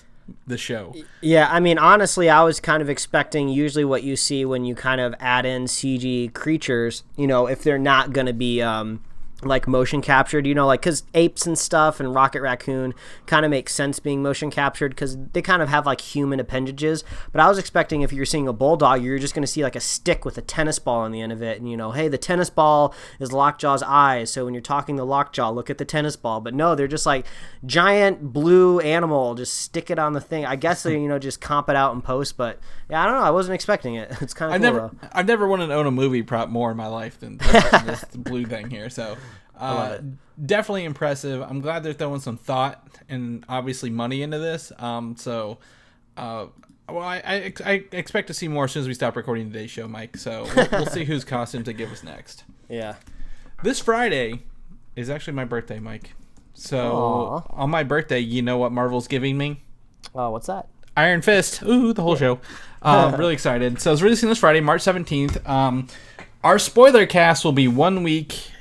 show. Yeah, I mean, honestly, I was kind of expecting usually what you see when you kind of add in CG creatures, if they're not going to be like motion captured, like, because apes and stuff and Rocket Raccoon kind of make sense being motion captured because they kind of have like human appendages. But I was expecting if you're seeing a bulldog, you're just going to see like a stick with a tennis ball on the end of it, and hey, the tennis ball is Lockjaw's eyes, so when you're talking to Lockjaw, look at the tennis ball. But no, they're just like giant blue animal, just stick it on the thing. I guess they just comp it out in post, but yeah, I don't know, I wasn't expecting it. It's kind of cool. I've never wanted to own a movie prop more in my life than this blue thing here. So definitely impressive. I'm glad they're throwing some thought and obviously money into this. I expect to see more as soon as we stop recording today's show, Mike. So we'll see whose costumes they give us next. Yeah. This Friday is actually my birthday, Mike. So Aww. On my birthday, you know what Marvel's giving me? Oh, what's that? Iron Fist. Ooh, the whole show. Really excited. So it's releasing this Friday, March 17th. Our spoiler cast will be 1 week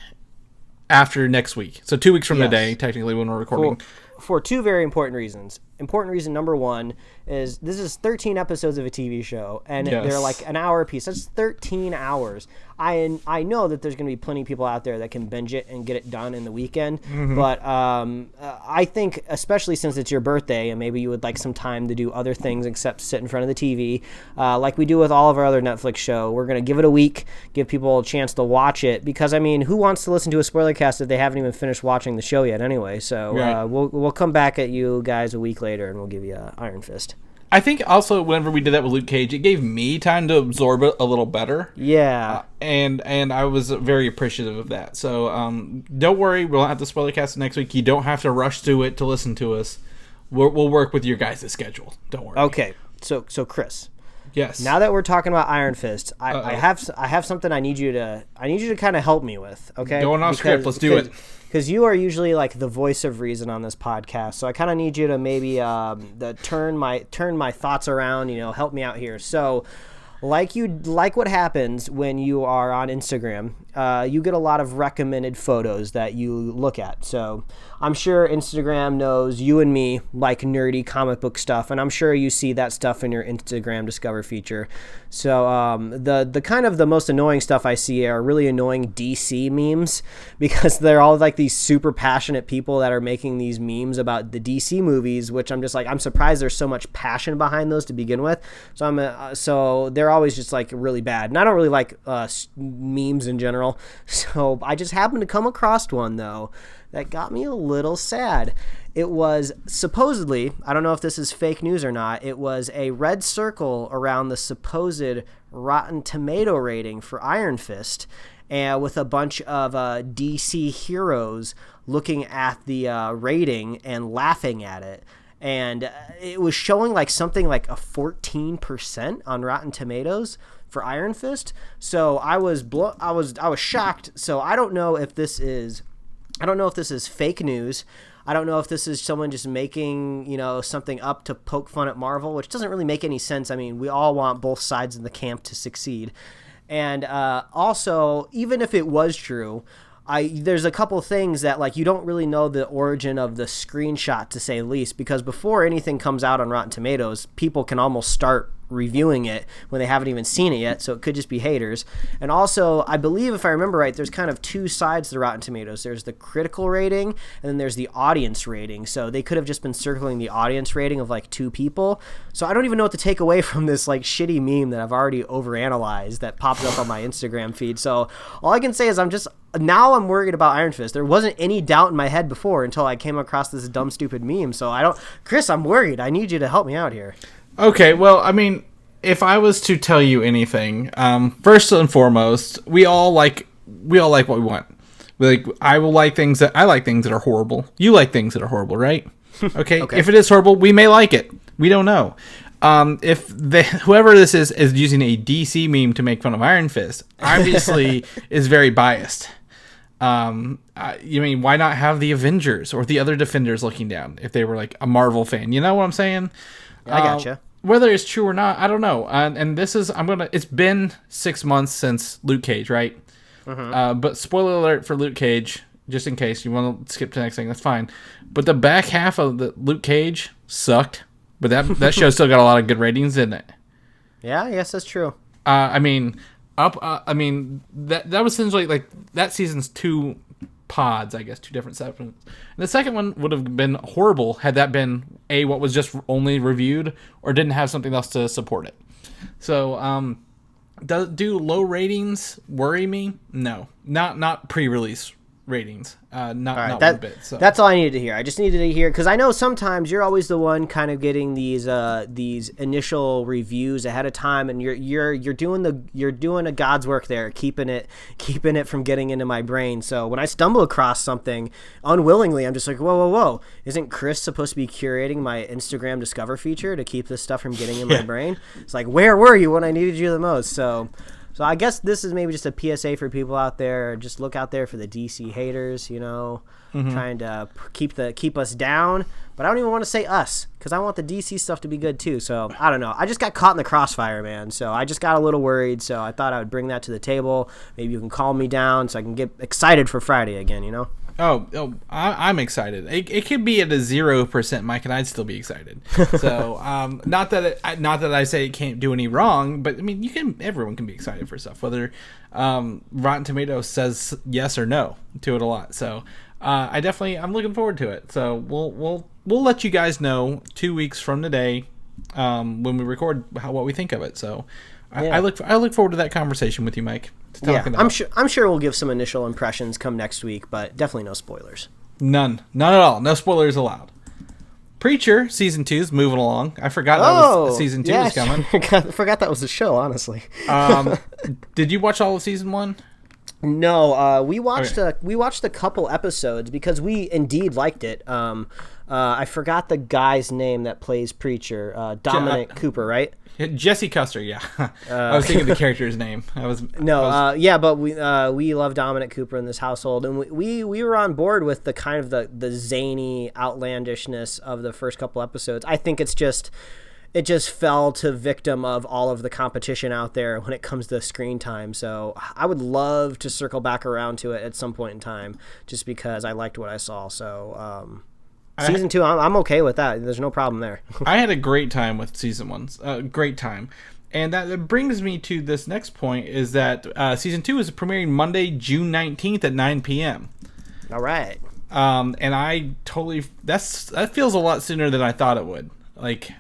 after next week. So 2 weeks from today, technically, when we're recording. For 2 very important reasons. Important reason number 1 is this is 13 episodes of a TV show, and they're like an hour a piece. That's 13 hours. I know that there's going to be plenty of people out there that can binge it and get it done in the weekend, but I think, especially since it's your birthday and maybe you would like some time to do other things except sit in front of the TV, like we do with all of our other Netflix show, we're going to give it a week, give people a chance to watch it, because, I mean, who wants to listen to a spoiler cast if they haven't even finished watching the show yet anyway? So we'll come back at you guys a week later and we'll give you Iron Fist. I think also whenever we did that with Luke Cage, it gave me time to absorb it a little better. Yeah. And I was very appreciative of that. So don't worry, we'll have the spoiler cast next week. You don't have to rush through it to listen to us. We'll work with your guys' schedule. Don't worry. Okay. So Chris. Yes. Now that we're talking about Iron Fist, I have something I need you to kind of help me with. Okay. Going off script. Let's do it. Because you are usually like the voice of reason on this podcast, so I kind of need you to maybe turn my thoughts around. Help me out here. So, like what happens when you are on Instagram, you get a lot of recommended photos that you look at. So I'm sure Instagram knows you and me like nerdy comic book stuff, and I'm sure you see that stuff in your Instagram Discover feature. So the kind of the most annoying stuff I see are really annoying DC memes, because they're all like these super passionate people that are making these memes about the DC movies, which I'm just like, I'm surprised there's so much passion behind those to begin with. So they're always just like really bad, and I don't really like memes in general. So I just happened to come across one though that got me a little sad. It was supposedly, I don't know if this is fake news or not, it was a red circle around the supposed Rotten Tomato rating for Iron Fist, and with a bunch of DC heroes looking at the rating and laughing at it. And it was showing like something like a 14% on Rotten Tomatoes for Iron Fist. So I was shocked. So I don't know if this is fake news. I don't know if this is someone just making, something up to poke fun at Marvel, which doesn't really make any sense. I mean, we all want both sides of the camp to succeed. And also, even if it was true, there's a couple things that like you don't really know the origin of the screenshot, to say the least, because before anything comes out on Rotten Tomatoes, people can almost start reviewing it when they haven't even seen it yet, so it could just be haters. And also, I believe, if I remember right, there's kind of two sides to Rotten Tomatoes. There's the critical rating, and then there's the audience rating. So they could have just been circling the audience rating of like two people. So I don't even know what to take away from this like shitty meme that I've already overanalyzed that popped up on my Instagram feed. So all I can say is now I'm worried about Iron Fist. There wasn't any doubt in my head before until I came across this dumb, stupid meme. So Chris, I'm worried. I need you to help me out here. Okay, well, I mean, if I was to tell you anything, first and foremost, we all like what we want. I like things that are horrible. You like things that are horrible, right? Okay. Okay. If it is horrible, we may like it. We don't know. If whoever this is using a DC meme to make fun of Iron Fist, obviously is very biased. You mean, why not have the Avengers or the other Defenders looking down if they were like a Marvel fan? You know what I'm saying? I gotcha. Whether it's true or not, I don't know. And this is, it's been 6 months since Luke Cage, right? Mm-hmm. But spoiler alert for Luke Cage, just in case you want to skip to the next thing, that's fine. But the back half of the Luke Cage sucked, but that show still got a lot of good ratings, didn't it? Yeah, I guess that's true. That was essentially like that season's two pods, I guess, two different segments. And the second one would have been horrible had that been what was just only reviewed or didn't have something else to support it. So, do low ratings worry me? No, not pre-release ratings. Not one bit. So. That's all I needed to hear. I just needed to hear, because I know sometimes you're always the one kind of getting these initial reviews ahead of time, and you're doing a God's work there, keeping it from getting into my brain. So when I stumble across something unwillingly, I'm just like, whoa, isn't Chris supposed to be curating my Instagram Discover feature to keep this stuff from getting in my brain? It's like, where were you when I needed you the most? So I guess this is maybe just a PSA for people out there. Just look out there for the DC haters, trying to keep us down. But I don't even want to say us, because I want the DC stuff to be good too. So I don't know. I just got caught in the crossfire, man. So I just got a little worried. So I thought I would bring that to the table. Maybe you can calm me down so I can get excited for Friday again, Oh, I'm excited. It could be at a 0%, Mike, and I'd still be excited. So, not that I say it can't do any wrong, but I mean, everyone can be excited for stuff, whether Rotten Tomatoes says yes or no to it a lot. So, I'm looking forward to it. So we'll let you guys know 2 weeks from today when we record what we think of it. So, yeah. I look forward to that conversation with you, Mike. Yeah, I'm sure we'll give some initial impressions come next week, but definitely no spoilers. None at all. No spoilers allowed. Preacher season 2 is moving along. I forgot that season 2 was coming. I forgot that was a show, honestly. Did you watch all of season 1? No, we watched a couple episodes because we indeed liked it. I forgot the guy's name that plays Preacher, Dominic Cooper, right? Jesse Custer, yeah. I was thinking the character's name. But we love Dominic Cooper in this household, and we were on board with the kind of the zany outlandishness of the first couple episodes. I think it just fell to victim of all of the competition out there when it comes to screen time. So I would love to circle back around to it at some point in time, just because I liked what I saw. So. Season 2, I'm okay with that. There's no problem there. I had a great time with season 1. Great time. And that brings me to this next point, is that season 2 is premiering Monday, June 19th at 9 p.m. All right. And I totally... that feels a lot sooner than I thought it would. Like,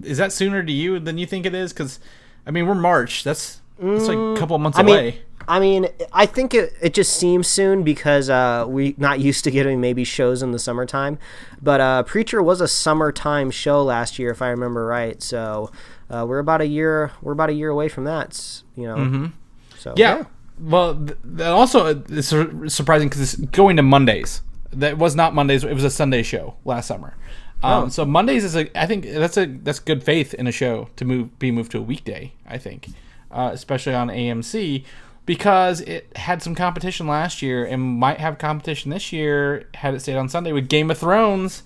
is that sooner to you than you think it is? Because, I mean, we're March. That's like a couple of months away. I think it just seems soon because we're not used to getting maybe shows in the summertime. But Preacher was a summertime show last year, if I remember right. So we're about a year away from that. So yeah. Well, that also is surprising because it's going to Mondays. That was not Mondays. It was a Sunday show last summer. So Mondays is I think that's good faith in a show to be moved to a weekday. I think, especially on AMC. Because it had some competition last year and might have competition this year had it stayed on Sunday with Game of Thrones.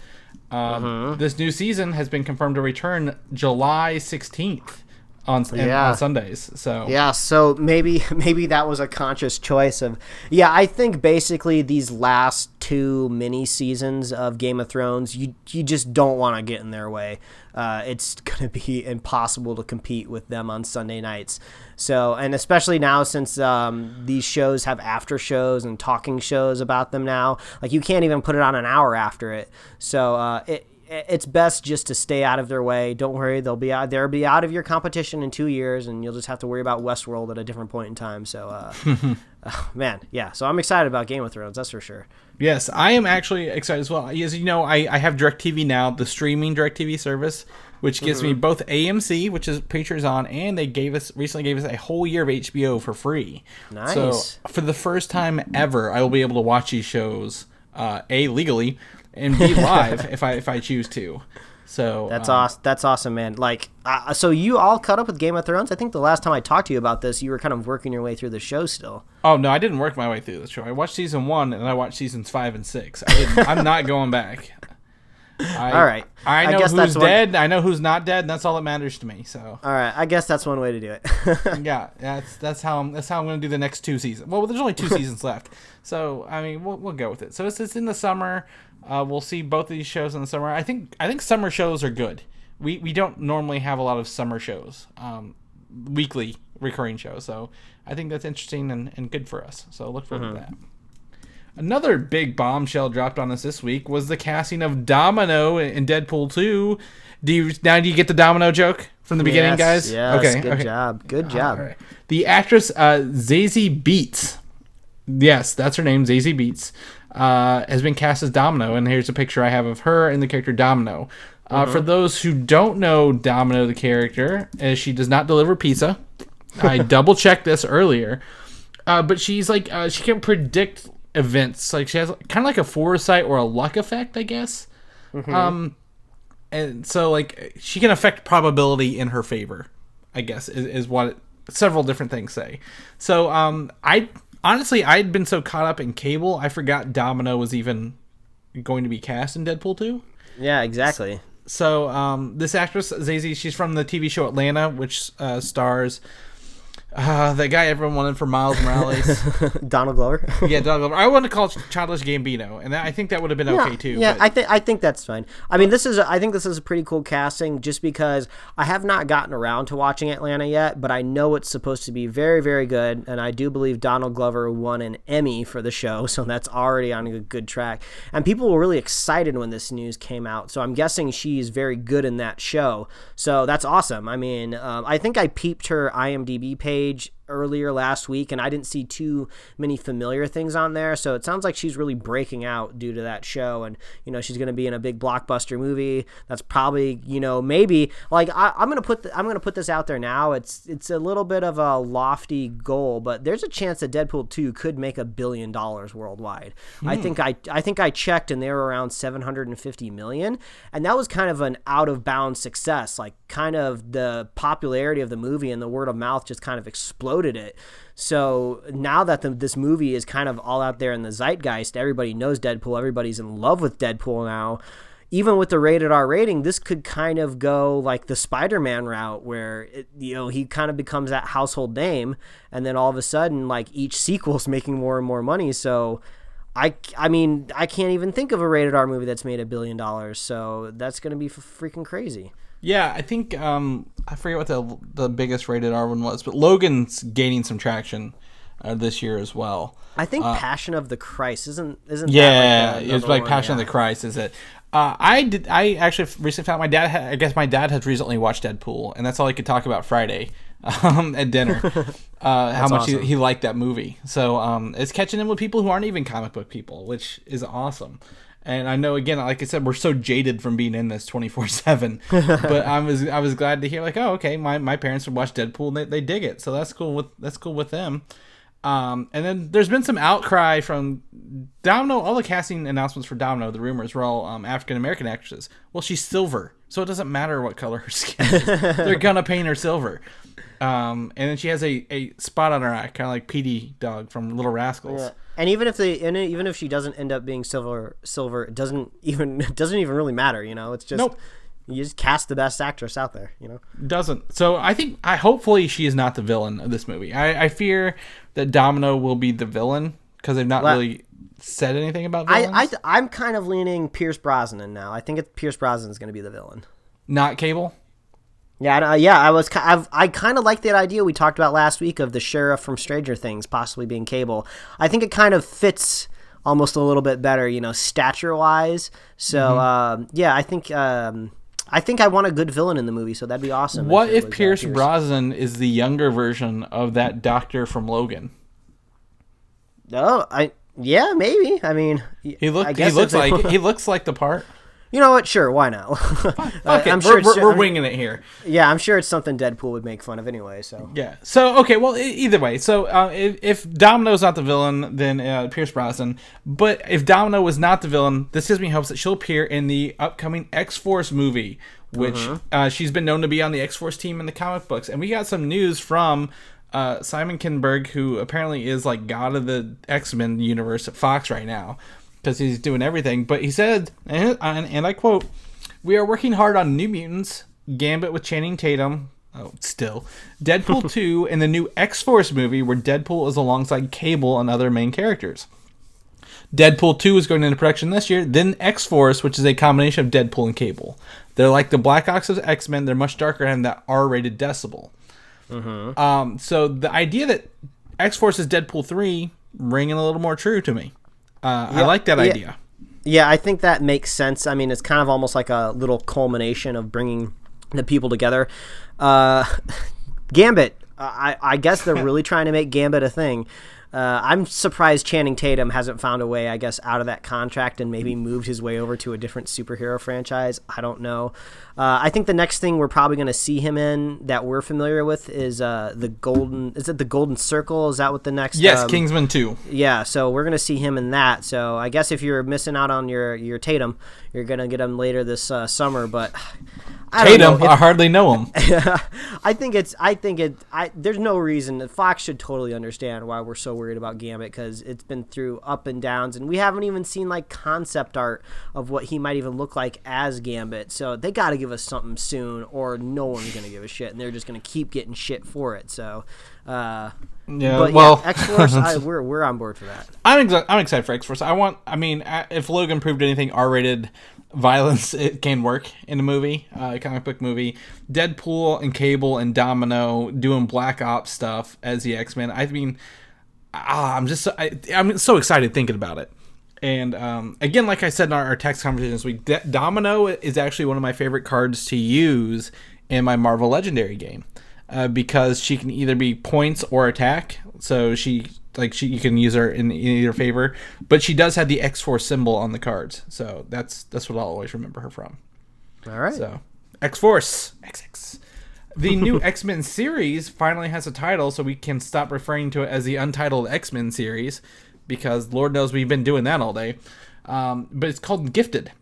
This new season has been confirmed to return July 16th on Sundays. So maybe that was a conscious choice of. Yeah, I think basically these last 2 mini seasons of Game of Thrones, you just don't want to get in their way. It's going to be impossible to compete with them on Sunday nights. So, and especially now since these shows have after shows and talking shows about them now, like you can't even put it on an hour after it. So it's best just to stay out of their way. Don't worry, they'll be out of your competition in 2 years, and you'll just have to worry about Westworld at a different point in time. So, So I'm excited about Game of Thrones, that's for sure. Yes, I am actually excited as well. As you know, I have DirecTV now, the streaming DirecTV service, which gives me both AMC, which is Preacher's on, and they recently gave us a whole year of HBO for free. Nice. So for the first time ever, I will be able to watch these shows legally and be live if I choose to. So that's awesome. That's awesome, man. Like, so you all caught up with Game of Thrones? I think the last time I talked to you about this, you were kind of working your way through the show still. Oh no, I didn't work my way through the show. I watched season 1 and I watched seasons 5 and 6. I'm not going back. All right. I know who's dead. I know who's not dead, and that's all that matters to me. So. All right. I guess that's one way to do it. Yeah, that's how I'm going to do the next 2 seasons. Well, there's only 2 seasons left, so I mean we'll go with it. So it's in the summer. We'll see both of these shows in the summer. I think summer shows are good. We don't normally have a lot of summer shows, weekly recurring shows. So I think that's interesting and good for us. So look forward to that. Another big bombshell dropped on us this week was the casting of Domino in Deadpool 2. Do you get the Domino joke from the beginning, guys? Yes, okay. Good job. Right. The actress Zazie Beetz, yes, that's her name, Zazie Beetz, has been cast as Domino, and here's a picture I have of her and the character Domino. For those who don't know Domino, the character, she does not deliver pizza. I double-checked this earlier. But she's like, she can predict events. Like, she has kind of like a foresight or a luck effect, I guess. And so, like, she can affect probability in her favor, I guess, is what several different things say. So, I'd been so caught up in Cable, I forgot Domino was even going to be cast in Deadpool 2. Yeah, exactly. So, this actress, Zazie, she's from the TV show Atlanta, which stars the guy everyone wanted for Miles Morales. Donald Glover. Yeah, Donald Glover. I wanted to call it Childish Gambino, and I think that would have been okay too. Yeah, but I think that's fine. I mean, I think this is a pretty cool casting, just because I have not gotten around to watching Atlanta yet, but I know it's supposed to be very, very good, and I do believe Donald Glover won an Emmy for the show, so that's already on a good track. And people were really excited when this news came out, so I'm guessing she's very good in that show. So that's awesome. I mean, I think I peeped her IMDb page earlier last week, and I didn't see too many familiar things on there. So it sounds like she's really breaking out due to that show, and she's going to be in a big blockbuster movie. That's probably maybe like I'm gonna put this out there now. It's a little bit of a lofty goal, but there's a chance that Deadpool 2 could make $1 billion worldwide. I think I checked, and they were around 750 million, and that was kind of an out of bounds success. Like kind of the popularity of the movie and the word of mouth just kind of exploded it. So now that this movie is kind of all out there in the zeitgeist, everybody knows Deadpool, everybody's in love with Deadpool now. Even with the rated R rating, this could kind of go like the Spider-Man route, where he kind of becomes that household name, and then all of a sudden, like each sequel's making more and more money. So I mean, I can't even think of a rated R movie that's made $1 billion. So that's going to be freaking crazy. Yeah, I think I forget what the biggest rated R one was, but Logan's gaining some traction this year as well. I think Passion of the Christ isn't. Yeah, that it's like Passion of the Christ, is it? I actually recently found my dad has recently watched Deadpool, and that's all he could talk about Friday at dinner. How much awesome. he liked that movie. So it's catching him with people who aren't even comic book people, which is awesome. And I know, again, like I said, we're so jaded from being in this 24/7. But I was glad to hear, like, oh, okay, my parents would watch Deadpool and they dig it, so that's cool with them. And then there's been some outcry from Domino. All the casting announcements for Domino, the rumors were all African American actresses. Well, she's silver, so it doesn't matter what color her skin is. They're gonna paint her silver. And then she has a spot on her eye, kind of like Petey Dog from Little Rascals. Yeah. And even if she doesn't end up being silver, it doesn't even really matter. It's just Nope. You just cast the best actress out there. Doesn't. So hopefully she is not the villain of this movie. I fear that Domino will be the villain because they've not really said anything about villains. I'm kind of leaning Pierce Brosnan now. I think Pierce Brosnan's going to be the villain. Not Cable. Yeah, I kind of like that idea we talked about last week of the sheriff from Stranger Things possibly being Cable. I think it kind of fits almost a little bit better, stature wise. So I think I want a good villain in the movie, so that'd be awesome. What if Pierce Brosnan is the younger version of that doctor from Logan? Oh, maybe. I mean, he looks like the part. You know what? Sure, why not? Okay, I'm sure we're winging it here. Yeah, I'm sure it's something Deadpool would make fun of anyway. So yeah. So okay, well, either way. So if Domino's not the villain, then Pierce Brosnan. But if Domino was not the villain, this gives me hopes that she'll appear in the upcoming X-Force movie, which she's been known to be on the X-Force team in the comic books. And we got some news from Simon Kinberg, who apparently is like god of the X-Men universe at Fox right now, because he's doing everything. But he said, and I quote, "We are working hard on New Mutants, Gambit with Channing Tatum, Deadpool 2, and the new X-Force movie where Deadpool is alongside Cable and other main characters. Deadpool 2 is going into production this year, then X-Force, which is a combination of Deadpool and Cable. They're like the Black Ops of X-Men. They're much darker and have that R-rated decibel." So the idea that X-Force is Deadpool 3 ringing a little more true to me. I like that idea. Yeah, I think that makes sense. I mean, it's kind of almost like a little culmination of bringing the people together. Gambit, I guess they're really trying to make Gambit a thing. I'm surprised Channing Tatum hasn't found a way, I guess, out of that contract and maybe moved his way over to a different superhero franchise. I don't know. I think the next thing we're probably going to see him in that we're familiar with is the Golden Circle? Is that what the next? Yes, Kingsman 2. Yeah, so we're going to see him in that. So I guess if you're missing out on your Tatum, you're going to get him later this summer. But I don't know. I hardly know him. There's no reason. Fox should totally understand why we're so worried about Gambit, because it's been through up and downs, and we haven't even seen like concept art of what he might even look like as Gambit. So they got to give us something soon, or no one's gonna give a shit, and they're just gonna keep getting shit for it. So, X-Force, we're on board for that. I'm excited for X-Force. If Logan proved anything, R-rated violence, it can work in a movie, a comic book movie. Deadpool and Cable and Domino doing Black Ops stuff as the X-Men. I'm so excited thinking about it. And again, like I said in our text conversation this week, Domino is actually one of my favorite cards to use in my Marvel Legendary game. because she can either be points or attack. So you can use her in either favor, but she does have the X-Force symbol on the cards. So that's what I'll always remember her from. All right. So X-Force, XX. The new X-Men series finally has a title, so we can stop referring to it as the Untitled X-Men series, because Lord knows we've been doing that all day. But it's called Gifted.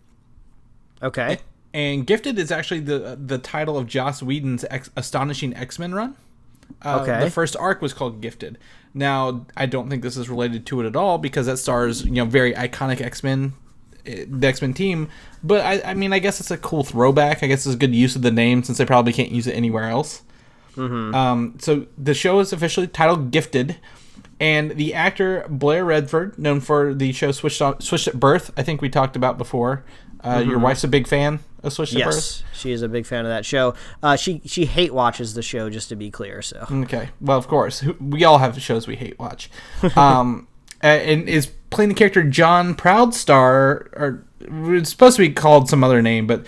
Okay. And Gifted is actually the title of Joss Whedon's Astonishing X-Men run. Okay. The first arc was called Gifted. Now, I don't think this is related to it at all, because that stars, very iconic X-Men, the X-Men team. But I mean, I guess it's a cool throwback. I guess it's a good use of the name, since they probably can't use it anywhere else. Mm-hmm. So the show is officially titled Gifted, and the actor Blair Redford, known for the show Switched at Birth, I think we talked about before. Your wife's a big fan of Switched at Birth? Yes, she is a big fan of that show. She hate watches the show, just to be clear. So okay, well, of course, we all have shows we hate watch. And is playing the character John Proudstar, or it's supposed to be called some other name, but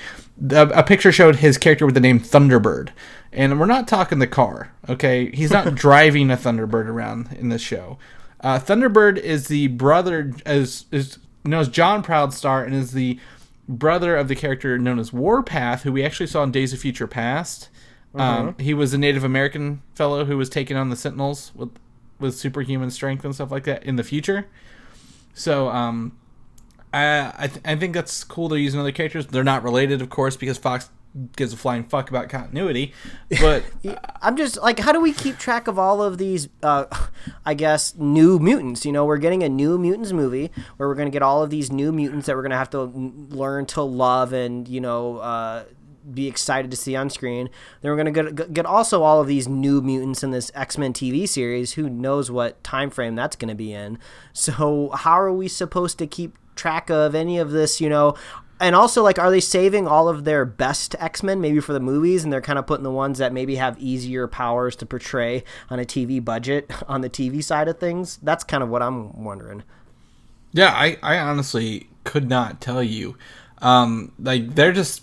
a picture showed his character with the name Thunderbird. And we're not talking the car, okay? He's not driving a Thunderbird around in this show. Thunderbird is the brother, is known as John Proudstar, and is the brother of the character known as Warpath, who we actually saw in Days of Future Past. He was a Native American fellow who was taking on the Sentinels with superhuman strength and stuff like that in the future. So I think that's cool they're using other characters. They're not related, of course, because Fox gives a flying fuck about continuity. But I'm just like, how do we keep track of all of these, I guess, new mutants? We're getting a new Mutants movie where we're going to get all of these new mutants that we're going to have to learn to love and, be excited to see on screen. Then we're going to get also all of these new mutants in this X-Men TV series. Who knows what time frame that's going to be in. So how are we supposed to keep track of any of this, And also, are they saving all of their best X-Men maybe for the movies, and they're kind of putting the ones that maybe have easier powers to portray on a TV budget on the TV side of things? That's kind of what I'm wondering. Yeah, I honestly could not tell you. They're just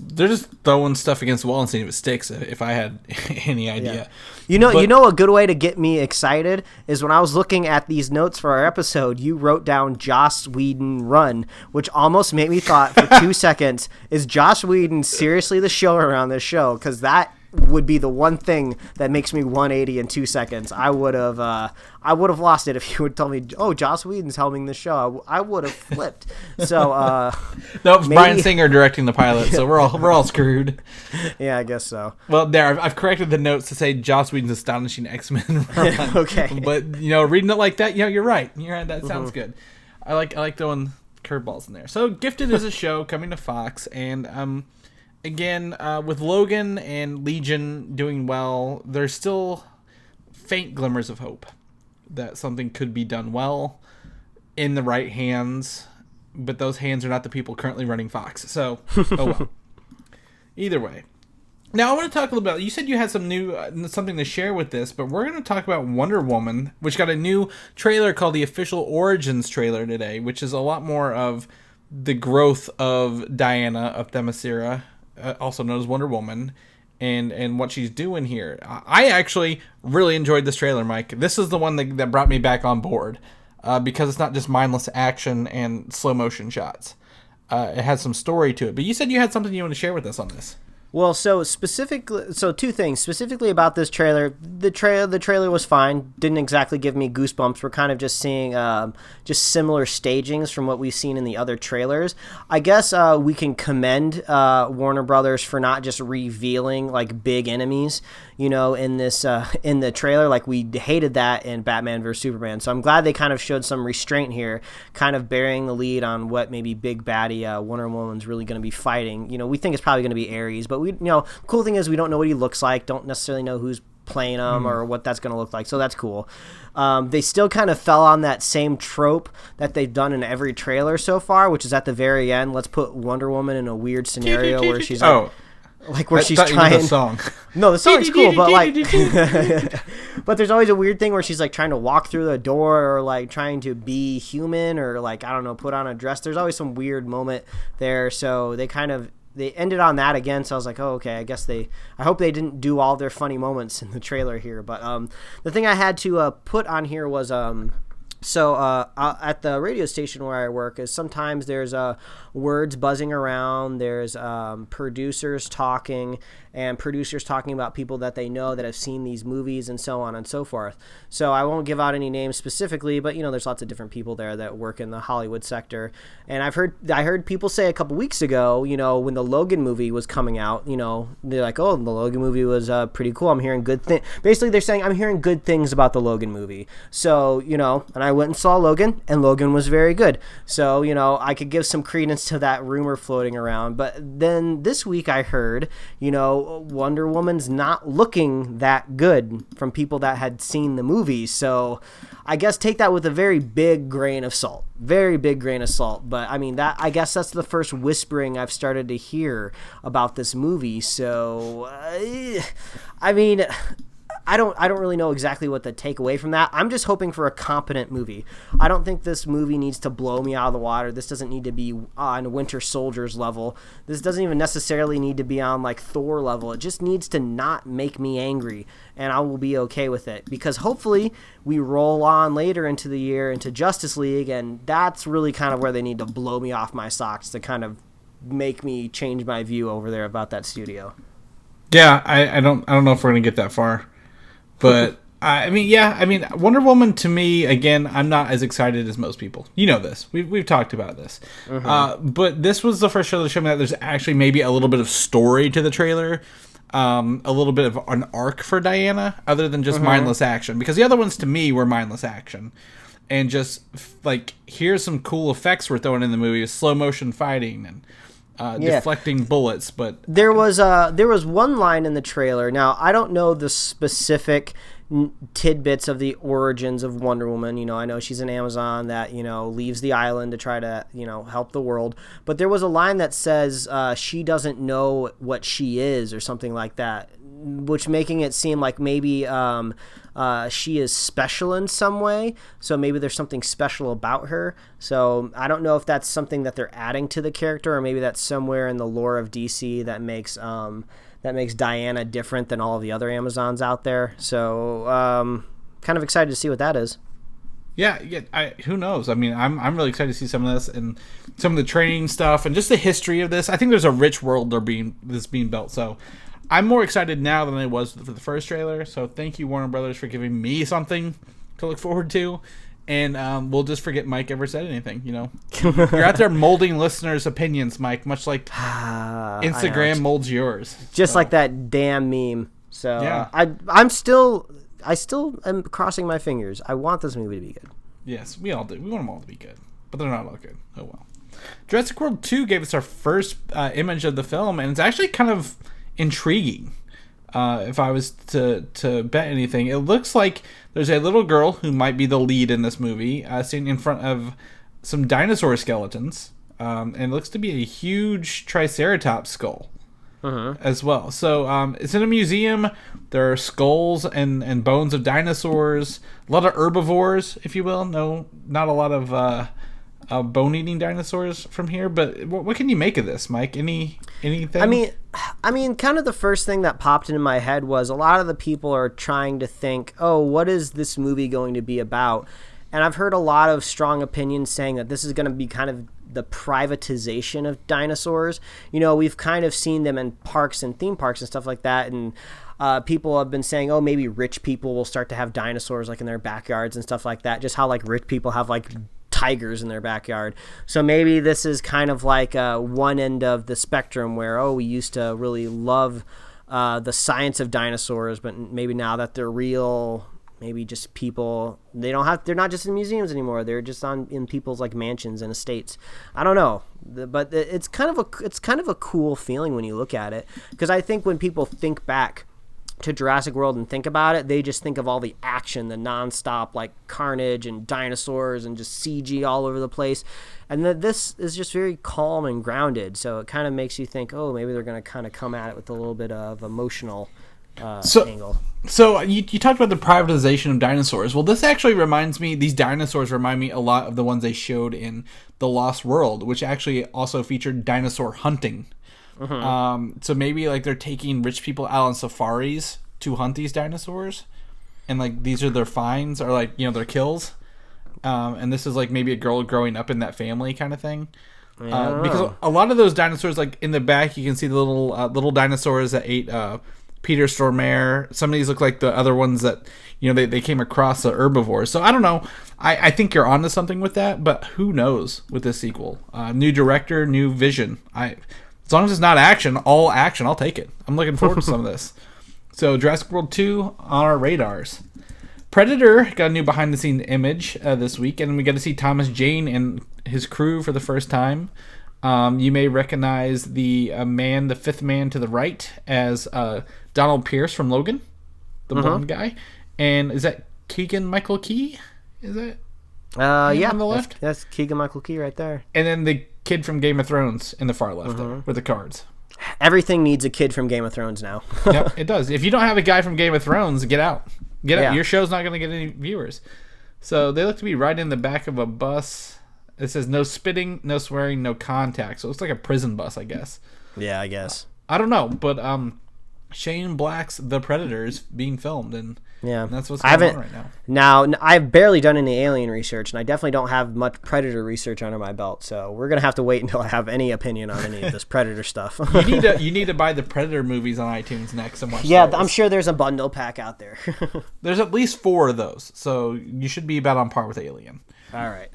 throwing stuff against the wall and seeing if it sticks. If I had any idea, yeah. A good way to get me excited is when I was looking at these notes for our episode. You wrote down Joss Whedon run, which almost made me thought for 2 seconds: is Joss Whedon seriously the show around this show? Because that would be the one thing that makes me 180 in 2 seconds. I would have lost it if you would tell me, oh, Joss Whedon's helming the show. I would have flipped. So no, it's Bryan Singer directing the pilot, so we're all screwed. Yeah, I guess so. Well, there, I've corrected the notes to say Joss Whedon's Astonishing X-Men run. Okay, but reading it like that, you're right. That sounds good. I like throwing curveballs in there. So Gifted is a show coming to Fox, and again, with Logan and Legion doing well, there's still faint glimmers of hope that something could be done well in the right hands, but those hands are not the people currently running Fox. So, oh well. Either way. Now, I want to talk a little bit. You said you had something to share with this, but we're going to talk about Wonder Woman, which got a new trailer called the Official Origins trailer today, which is a lot more of the growth of Diana of Themyscira, also known as Wonder Woman, and what she's doing here. I actually really enjoyed this trailer, Mike. This is the one that brought me back on board, because it's not just mindless action and slow motion shots. It has some story to it. But you said you had something you want to share with us on this. Well, so two things specifically about this trailer. The trailer was fine. Didn't exactly give me goosebumps. We're kind of just seeing just similar stagings from what we've seen in the other trailers. I guess we can commend Warner Brothers for not just revealing big enemies, in this in the trailer. We hated that in Batman vs Superman. So I'm glad they kind of showed some restraint here, kind of bearing the lead on what maybe big baddie Wonder Woman's really going to be fighting. We think it's probably going to be Ares, but we, cool thing is we don't know what he looks like, don't necessarily know who's playing him or what that's going to look like, so that's cool. They still kind of fell on that same trope that they've done in every trailer so far, which is at the very end, let's put Wonder Woman in a weird scenario where she's where she's trying. The song. No, the song's cool, but but there's always a weird thing where she's trying to walk through the door, or trying to be human, or I don't know, put on a dress. There's always some weird moment there, so they kind of they ended on that again, so I was like, oh, okay, I hope they didn't do all their funny moments in the trailer here. But the thing I had to put on here was at the radio station where I work is sometimes there's words buzzing around, there's producers talking about people that they know that have seen these movies and so on and so forth. So I won't give out any names specifically, but there's lots of different people there that work in the Hollywood sector. And I heard people say a couple weeks ago, when the Logan movie was coming out, they're like, oh, the Logan movie was pretty cool. I'm hearing good things. Basically, they're saying I'm hearing good things about the Logan movie. So, and I went and saw Logan, and Logan was very good. So, I could give some credence to that rumor floating around. But then this week I heard, Wonder Woman's not looking that good from people that had seen the movie. So I guess take that with a very big grain of salt. Very big grain of salt. But I guess that's the first whispering I've started to hear about this movie. So I don't really know exactly what to take away from that. I'm just hoping for a competent movie. I don't think this movie needs to blow me out of the water. This doesn't need to be on Winter Soldier's level. This doesn't even necessarily need to be on like Thor level. It just needs to not make me angry, and I will be okay with it. Because hopefully we roll on later into the year into Justice League, and that's really kind of where they need to blow me off my socks to kind of make me change my view over there about that studio. Yeah, I don't know if we're gonna get that far. But, Wonder Woman, to me, again, I'm not as excited as most people. You know this. We've talked about this. Mm-hmm. But this was the first trailer to show me that there's actually maybe a little bit of story to the trailer. A little bit of an arc for Diana, other than just mindless action. Because the other ones, to me, were mindless action. And just, here's some cool effects we're throwing in the movie. Slow motion fighting and... deflecting bullets, but there was one line in the trailer. Now I don't know the specific tidbits of the origins of Wonder Woman. I know she's an Amazon that leaves the island to try to help the world. But there was a line that says she doesn't know what she is or something like that, which making it seem like maybe she is special in some way, so maybe there's something special about her. So I don't know if that's something that they're adding to the character, or maybe that's somewhere in the lore of DC that makes Diana different than all of the other Amazons out there. So kind of excited to see what that is. Yeah. Who knows? I'm really excited to see some of this and some of the training stuff and just the history of this. I think there's a rich world that's being built. So I'm more excited now than I was for the first trailer, so thank you, Warner Brothers, for giving me something to look forward to, and we'll just forget Mike ever said anything, You're out there molding listeners' opinions, Mike, much like Instagram molds yours. Just like that damn meme. So yeah. I still am crossing my fingers. I want this movie to be good. Yes, we all do. We want them all to be good, but they're not all good. Oh well. Jurassic World 2 gave us our first image of the film, and it's actually kind of intriguing. If I was to bet anything, it looks like there's a little girl who might be the lead in this movie, sitting in front of some dinosaur skeletons, and it looks to be a huge Triceratops skull as well. So it's in a museum. There are skulls and bones of dinosaurs, a lot of herbivores, if you will. No, not a lot of bone-eating dinosaurs from here, but what can you make of this, Mike? Anything? I mean, kind of the first thing that popped into my head was a lot of the people are trying to think, oh, what is this movie going to be about? And I've heard a lot of strong opinions saying that this is going to be kind of the privatization of dinosaurs. We've kind of seen them in parks and theme parks and stuff like that, and people have been saying, oh, maybe rich people will start to have dinosaurs like in their backyards and stuff like that, just how like rich people have like tigers in their backyard. So maybe this is kind of like one end of the spectrum where, we used to really love the science of dinosaurs, but maybe now that they're real, maybe just people, they're not just in museums anymore. They're just in people's like mansions and estates. I don't know, but it's kind of a cool feeling when you look at it, because I think when people think back to Jurassic World and think about it, they just think of all the action, the nonstop like carnage and dinosaurs and just CG all over the place. And this is just very calm and grounded. So it kind of makes you think, oh, maybe they're going to kind of come at it with a little bit of emotional angle. So you talked about the privatization of dinosaurs. Well, this actually these dinosaurs remind me a lot of the ones they showed in The Lost World, which actually also featured dinosaur hunting. So maybe like they're taking rich people out on safaris to hunt these dinosaurs, and like these are their finds or like their kills. And this is like maybe a girl growing up in that family kind of thing. Because a lot of those dinosaurs, like in the back, you can see the little dinosaurs that ate Peter Stormare. Some of these look like the other ones that they came across, the herbivores. So I don't know. I think you're onto something with that, but who knows with this sequel? New director, new vision. As long as it's not action, all action, I'll take it. I'm looking forward to some of this. So Jurassic World 2 on our radars. Predator got a new behind-the-scenes image this week, and we got to see Thomas Jane and his crew for the first time. You may recognize the fifth man to the right as Donald Pierce from Logan, the blonde guy. And is that Keegan-Michael Key? Is that yeah, on the left? That's Keegan-Michael Key right there. And then the kid from Game of Thrones in the far left there with the cards. Everything needs a kid from Game of Thrones now. Yep, it does. If you don't have a guy from Game of Thrones, get out. Get out. Your show's not going to get any viewers. So they look to be riding in the back of a bus. It says no spitting, no swearing, no contact. So it looks like a prison bus, I guess. Yeah, I guess. I don't know, but Shane Black's The Predator is being filmed, and that's what's going on right now. Now, I've barely done any Alien research, and I definitely don't have much Predator research under my belt, so we're going to have to wait until I have any opinion on any of this Predator stuff. You need to buy the Predator movies on iTunes next and watch those. I'm sure there's a bundle pack out there. There's at least 4 of those, so you should be about on par with Alien. All right.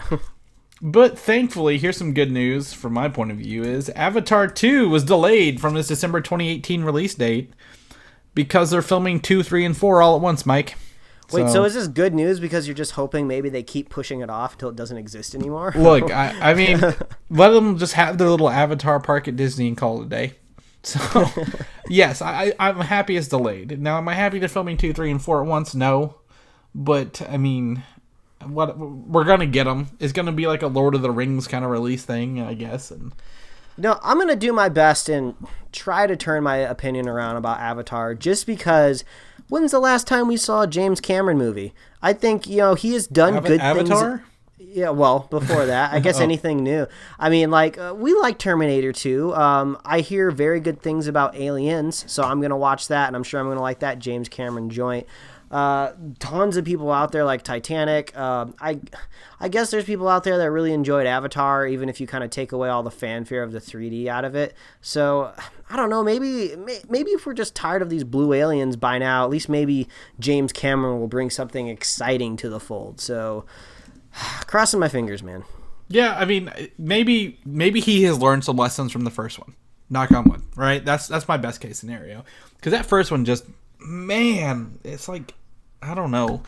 But thankfully, here's some good news from my point of view, is Avatar 2 was delayed from its December 2018 release date because they're filming 2, 3, and 4 all at once, Mike. Wait, so is this good news because you're just hoping maybe they keep pushing it off until it doesn't exist anymore? Look, I mean, let them just have their little Avatar park at Disney and call it a day. So, yes, I'm happy it's delayed. Now, am I happy they're filming 2, 3, and 4 at once? No. But, I mean, we're going to get them. It's going to be like a Lord of the Rings kind of release thing, I guess. No, I'm going to do my best and try to turn my opinion around about Avatar just because when's the last time we saw a James Cameron movie? I think, he has done good Avatar? things. Yeah, well, before that, I guess anything new. I mean, like, we like Terminator 2. I hear very good things about Aliens, so I'm going to watch that, and I'm sure I'm going to like that James Cameron joint. Tons of people out there like Titanic. I guess there's people out there that really enjoyed Avatar, even if you kind of take away all the fanfare of the 3D out of it. So I don't know. Maybe if we're just tired of these blue aliens by now, at least maybe James Cameron will bring something exciting to the fold. So crossing my fingers, man. Yeah, I mean, maybe he has learned some lessons from the first one. Knock on wood, right? That's my best case scenario. Because that first one just, man, it's like, I don't know.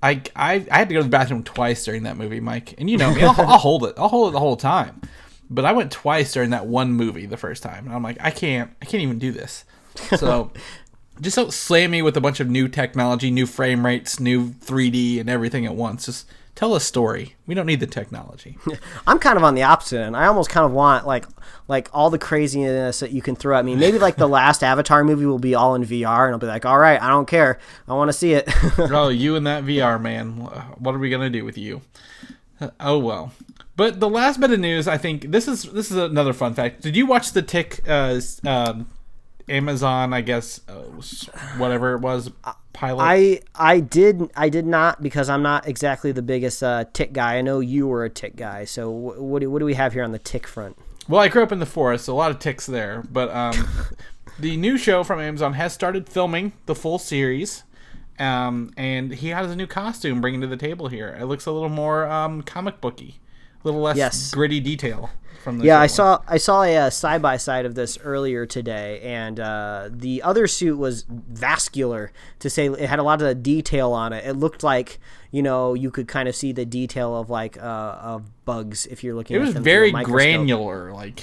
I had to go to the bathroom twice during that movie, Mike. And you know me, I'll hold it. I'll hold it the whole time. But I went twice during that one movie the first time. And I'm like, I can't even do this. So just don't slam me with a bunch of new technology, new frame rates, new 3D and everything at once. Just tell a story. We don't need the technology. I'm kind of on the opposite end. I almost kind of want like all the craziness that you can throw at me. Maybe like the last Avatar movie will be all in VR, and I'll be like, all right, I don't care. I want to see it. Oh, you and that VR, man. What are we going to do with you? Oh, well. But the last bit of news, I think, this is another fun fact. Did you watch the Tick Amazon, I guess, whatever it was, pilot? I did not, because I'm not exactly the biggest Tick guy. I know you were a Tick guy. So what do we have here on the Tick front? Well, I grew up in the forest, so a lot of ticks there. But the new show from Amazon has started filming the full series. And he has a new costume bringing to the table here. It looks a little more comic booky, a little less gritty detail from the show. I saw a side by side of this earlier today, and the other suit was vascular. To say it had a lot of detail on it. It looked like you could kind of see the detail of like of bugs if you're looking. It was very granular, like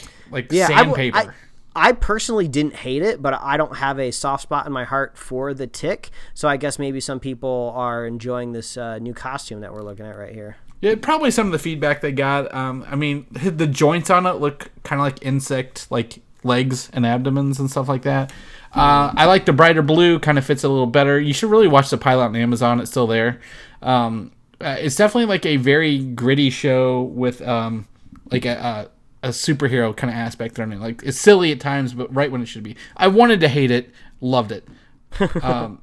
sandpaper. I personally didn't hate it, but I don't have a soft spot in my heart for the Tick. So I guess maybe some people are enjoying this new costume that we're looking at right here. Yeah, probably some of the feedback they got. I mean, the joints on it look kind of like insect, like legs and abdomens and stuff like that. I like the brighter blue, kind of fits it a little better. You should really watch the pilot on Amazon. It's still there. It's definitely like a very gritty show with like a a superhero kind of aspect thrown in. Like, it's silly at times, but right when it should be. I wanted to hate it, loved it.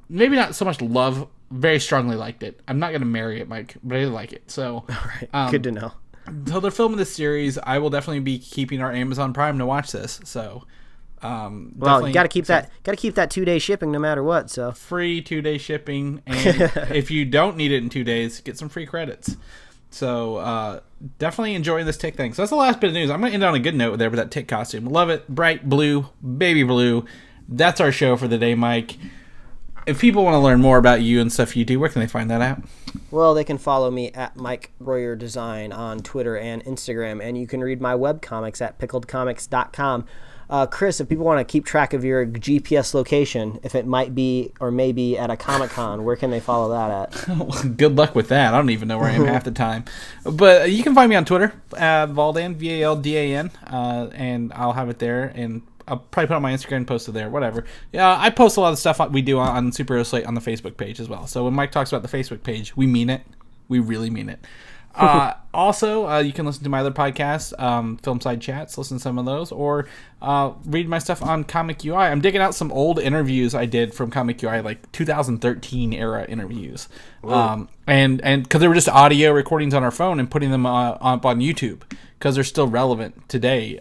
Maybe not so much love, very strongly liked it. I'm not going to marry it, Mike, but I did like it. So, all right, good to know. So they're filming this series. I will definitely be keeping our Amazon Prime to watch this. So, well, you got to keep that 2-day shipping no matter what. So free 2-day shipping, and if you don't need it in 2 days, get some free credits. So definitely enjoying this Tick thing. So that's the last bit of news. I'm going to end on a good note there with that Tick costume. Love it. Bright blue, baby blue. That's our show for the day, Mike. If people want to learn more about you and stuff you do, where can they find that out? Well, they can follow me at Mike Royer Design on Twitter and Instagram, and you can read my webcomics at pickledcomics.com. Chris, if people want to keep track of your GPS location, if it might be or may be at a Comic-Con, where can they follow that at? Good luck with that. I don't even know where I am half the time. But you can find me on Twitter, Valdan, Valdan, and I'll have it there, and I'll probably put it on my Instagram and post it there, whatever. Yeah, I post a lot of stuff we do on Superhero Slate on the Facebook page as well. So when Mike talks about the Facebook page, we mean it. We really mean it. Also, you can listen to my other podcasts, Film Side Chats, listen to some of those, or read my stuff on Comic UI. I'm digging out some old interviews I did from Comic UI, like 2013 era interviews. And because they were just audio recordings on our phone and putting them up on YouTube because they're still relevant today.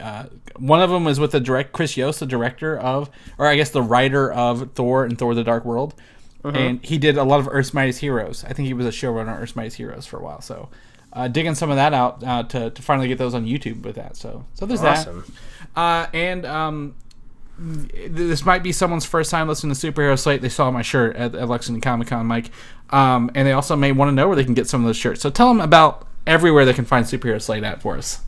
One of them was with Chris Yost, the director of, or I guess the writer of Thor and Thor the Dark World. And he did a lot of Earth's Mightiest Heroes. I think he was a showrunner on Earth's Mightiest Heroes for a while. So digging some of that out to finally get those on YouTube with that. So there's awesome. That. This might be someone's first time listening to Superhero Slate. They saw my shirt at Lexington Comic-Con, Mike. And they also may want to know where they can get some of those shirts. So tell them about everywhere they can find Superhero Slate at for us.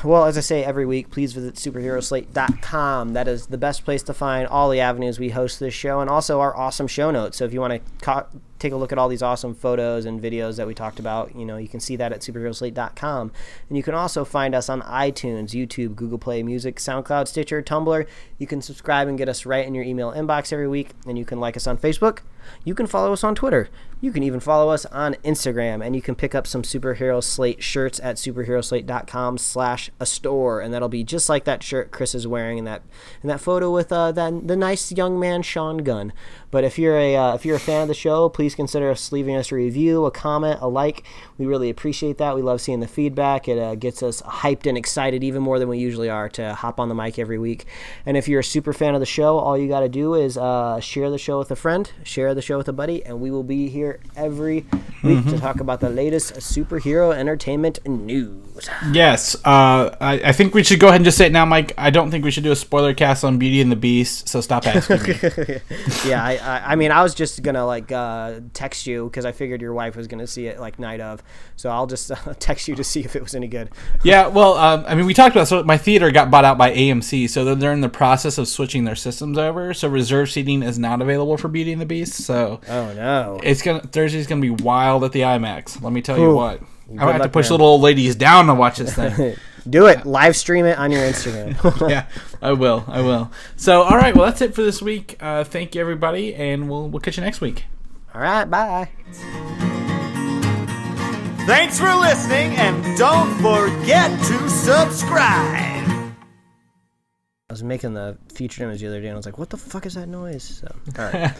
Well, as I say every week, please visit superheroslate.com. That is the best place to find all the avenues we host this show and also our awesome show notes. So if you want to take a look at all these awesome photos and videos that we talked about, you can see that at superheroslate.com. And you can also find us on iTunes, YouTube, Google Play Music, SoundCloud, Stitcher, Tumblr. You can subscribe and get us right in your email inbox every week. And you can like us on Facebook. You can follow us on Twitter. You can even follow us on Instagram, and you can pick up some Superhero Slate shirts at superheroslate.com/a-store, and that'll be just like that shirt Chris is wearing in that photo with the nice young man Sean Gunn. But if you're a fan of the show, please consider leaving us a review, a comment, a like. We really appreciate that. We love seeing the feedback. It gets us hyped and excited even more than we usually are to hop on the mic every week. And if you're a super fan of the show, all you got to do is share the show with a friend, share the show with a buddy, and we will be here every week to talk about the latest superhero entertainment news. Yes, I think we should go ahead and just say it now, Mike. I don't think we should do a spoiler cast on Beauty and the Beast, so stop asking me. Yeah, I mean, I was just gonna text you because I figured your wife was gonna see it night of, so I'll just text you to see if it was any good. Yeah, well, I mean, we talked about, so my theater got bought out by AMC, so they're in the process of switching their systems over, so reserve seating is not available for Beauty and the Beast. So oh no, Thursday's gonna be wild at the IMAX. Let me tell you what. I'm gonna have to push little old ladies down to watch this thing. Do it. Live stream it on your Instagram. Yeah, I will. So, all right. Well, that's it for this week. Thank you, everybody, and we'll catch you next week. All right. Bye. Thanks for listening, and don't forget to subscribe. I was making the featured image the other day, and I was like, what the fuck is that noise? So, all right.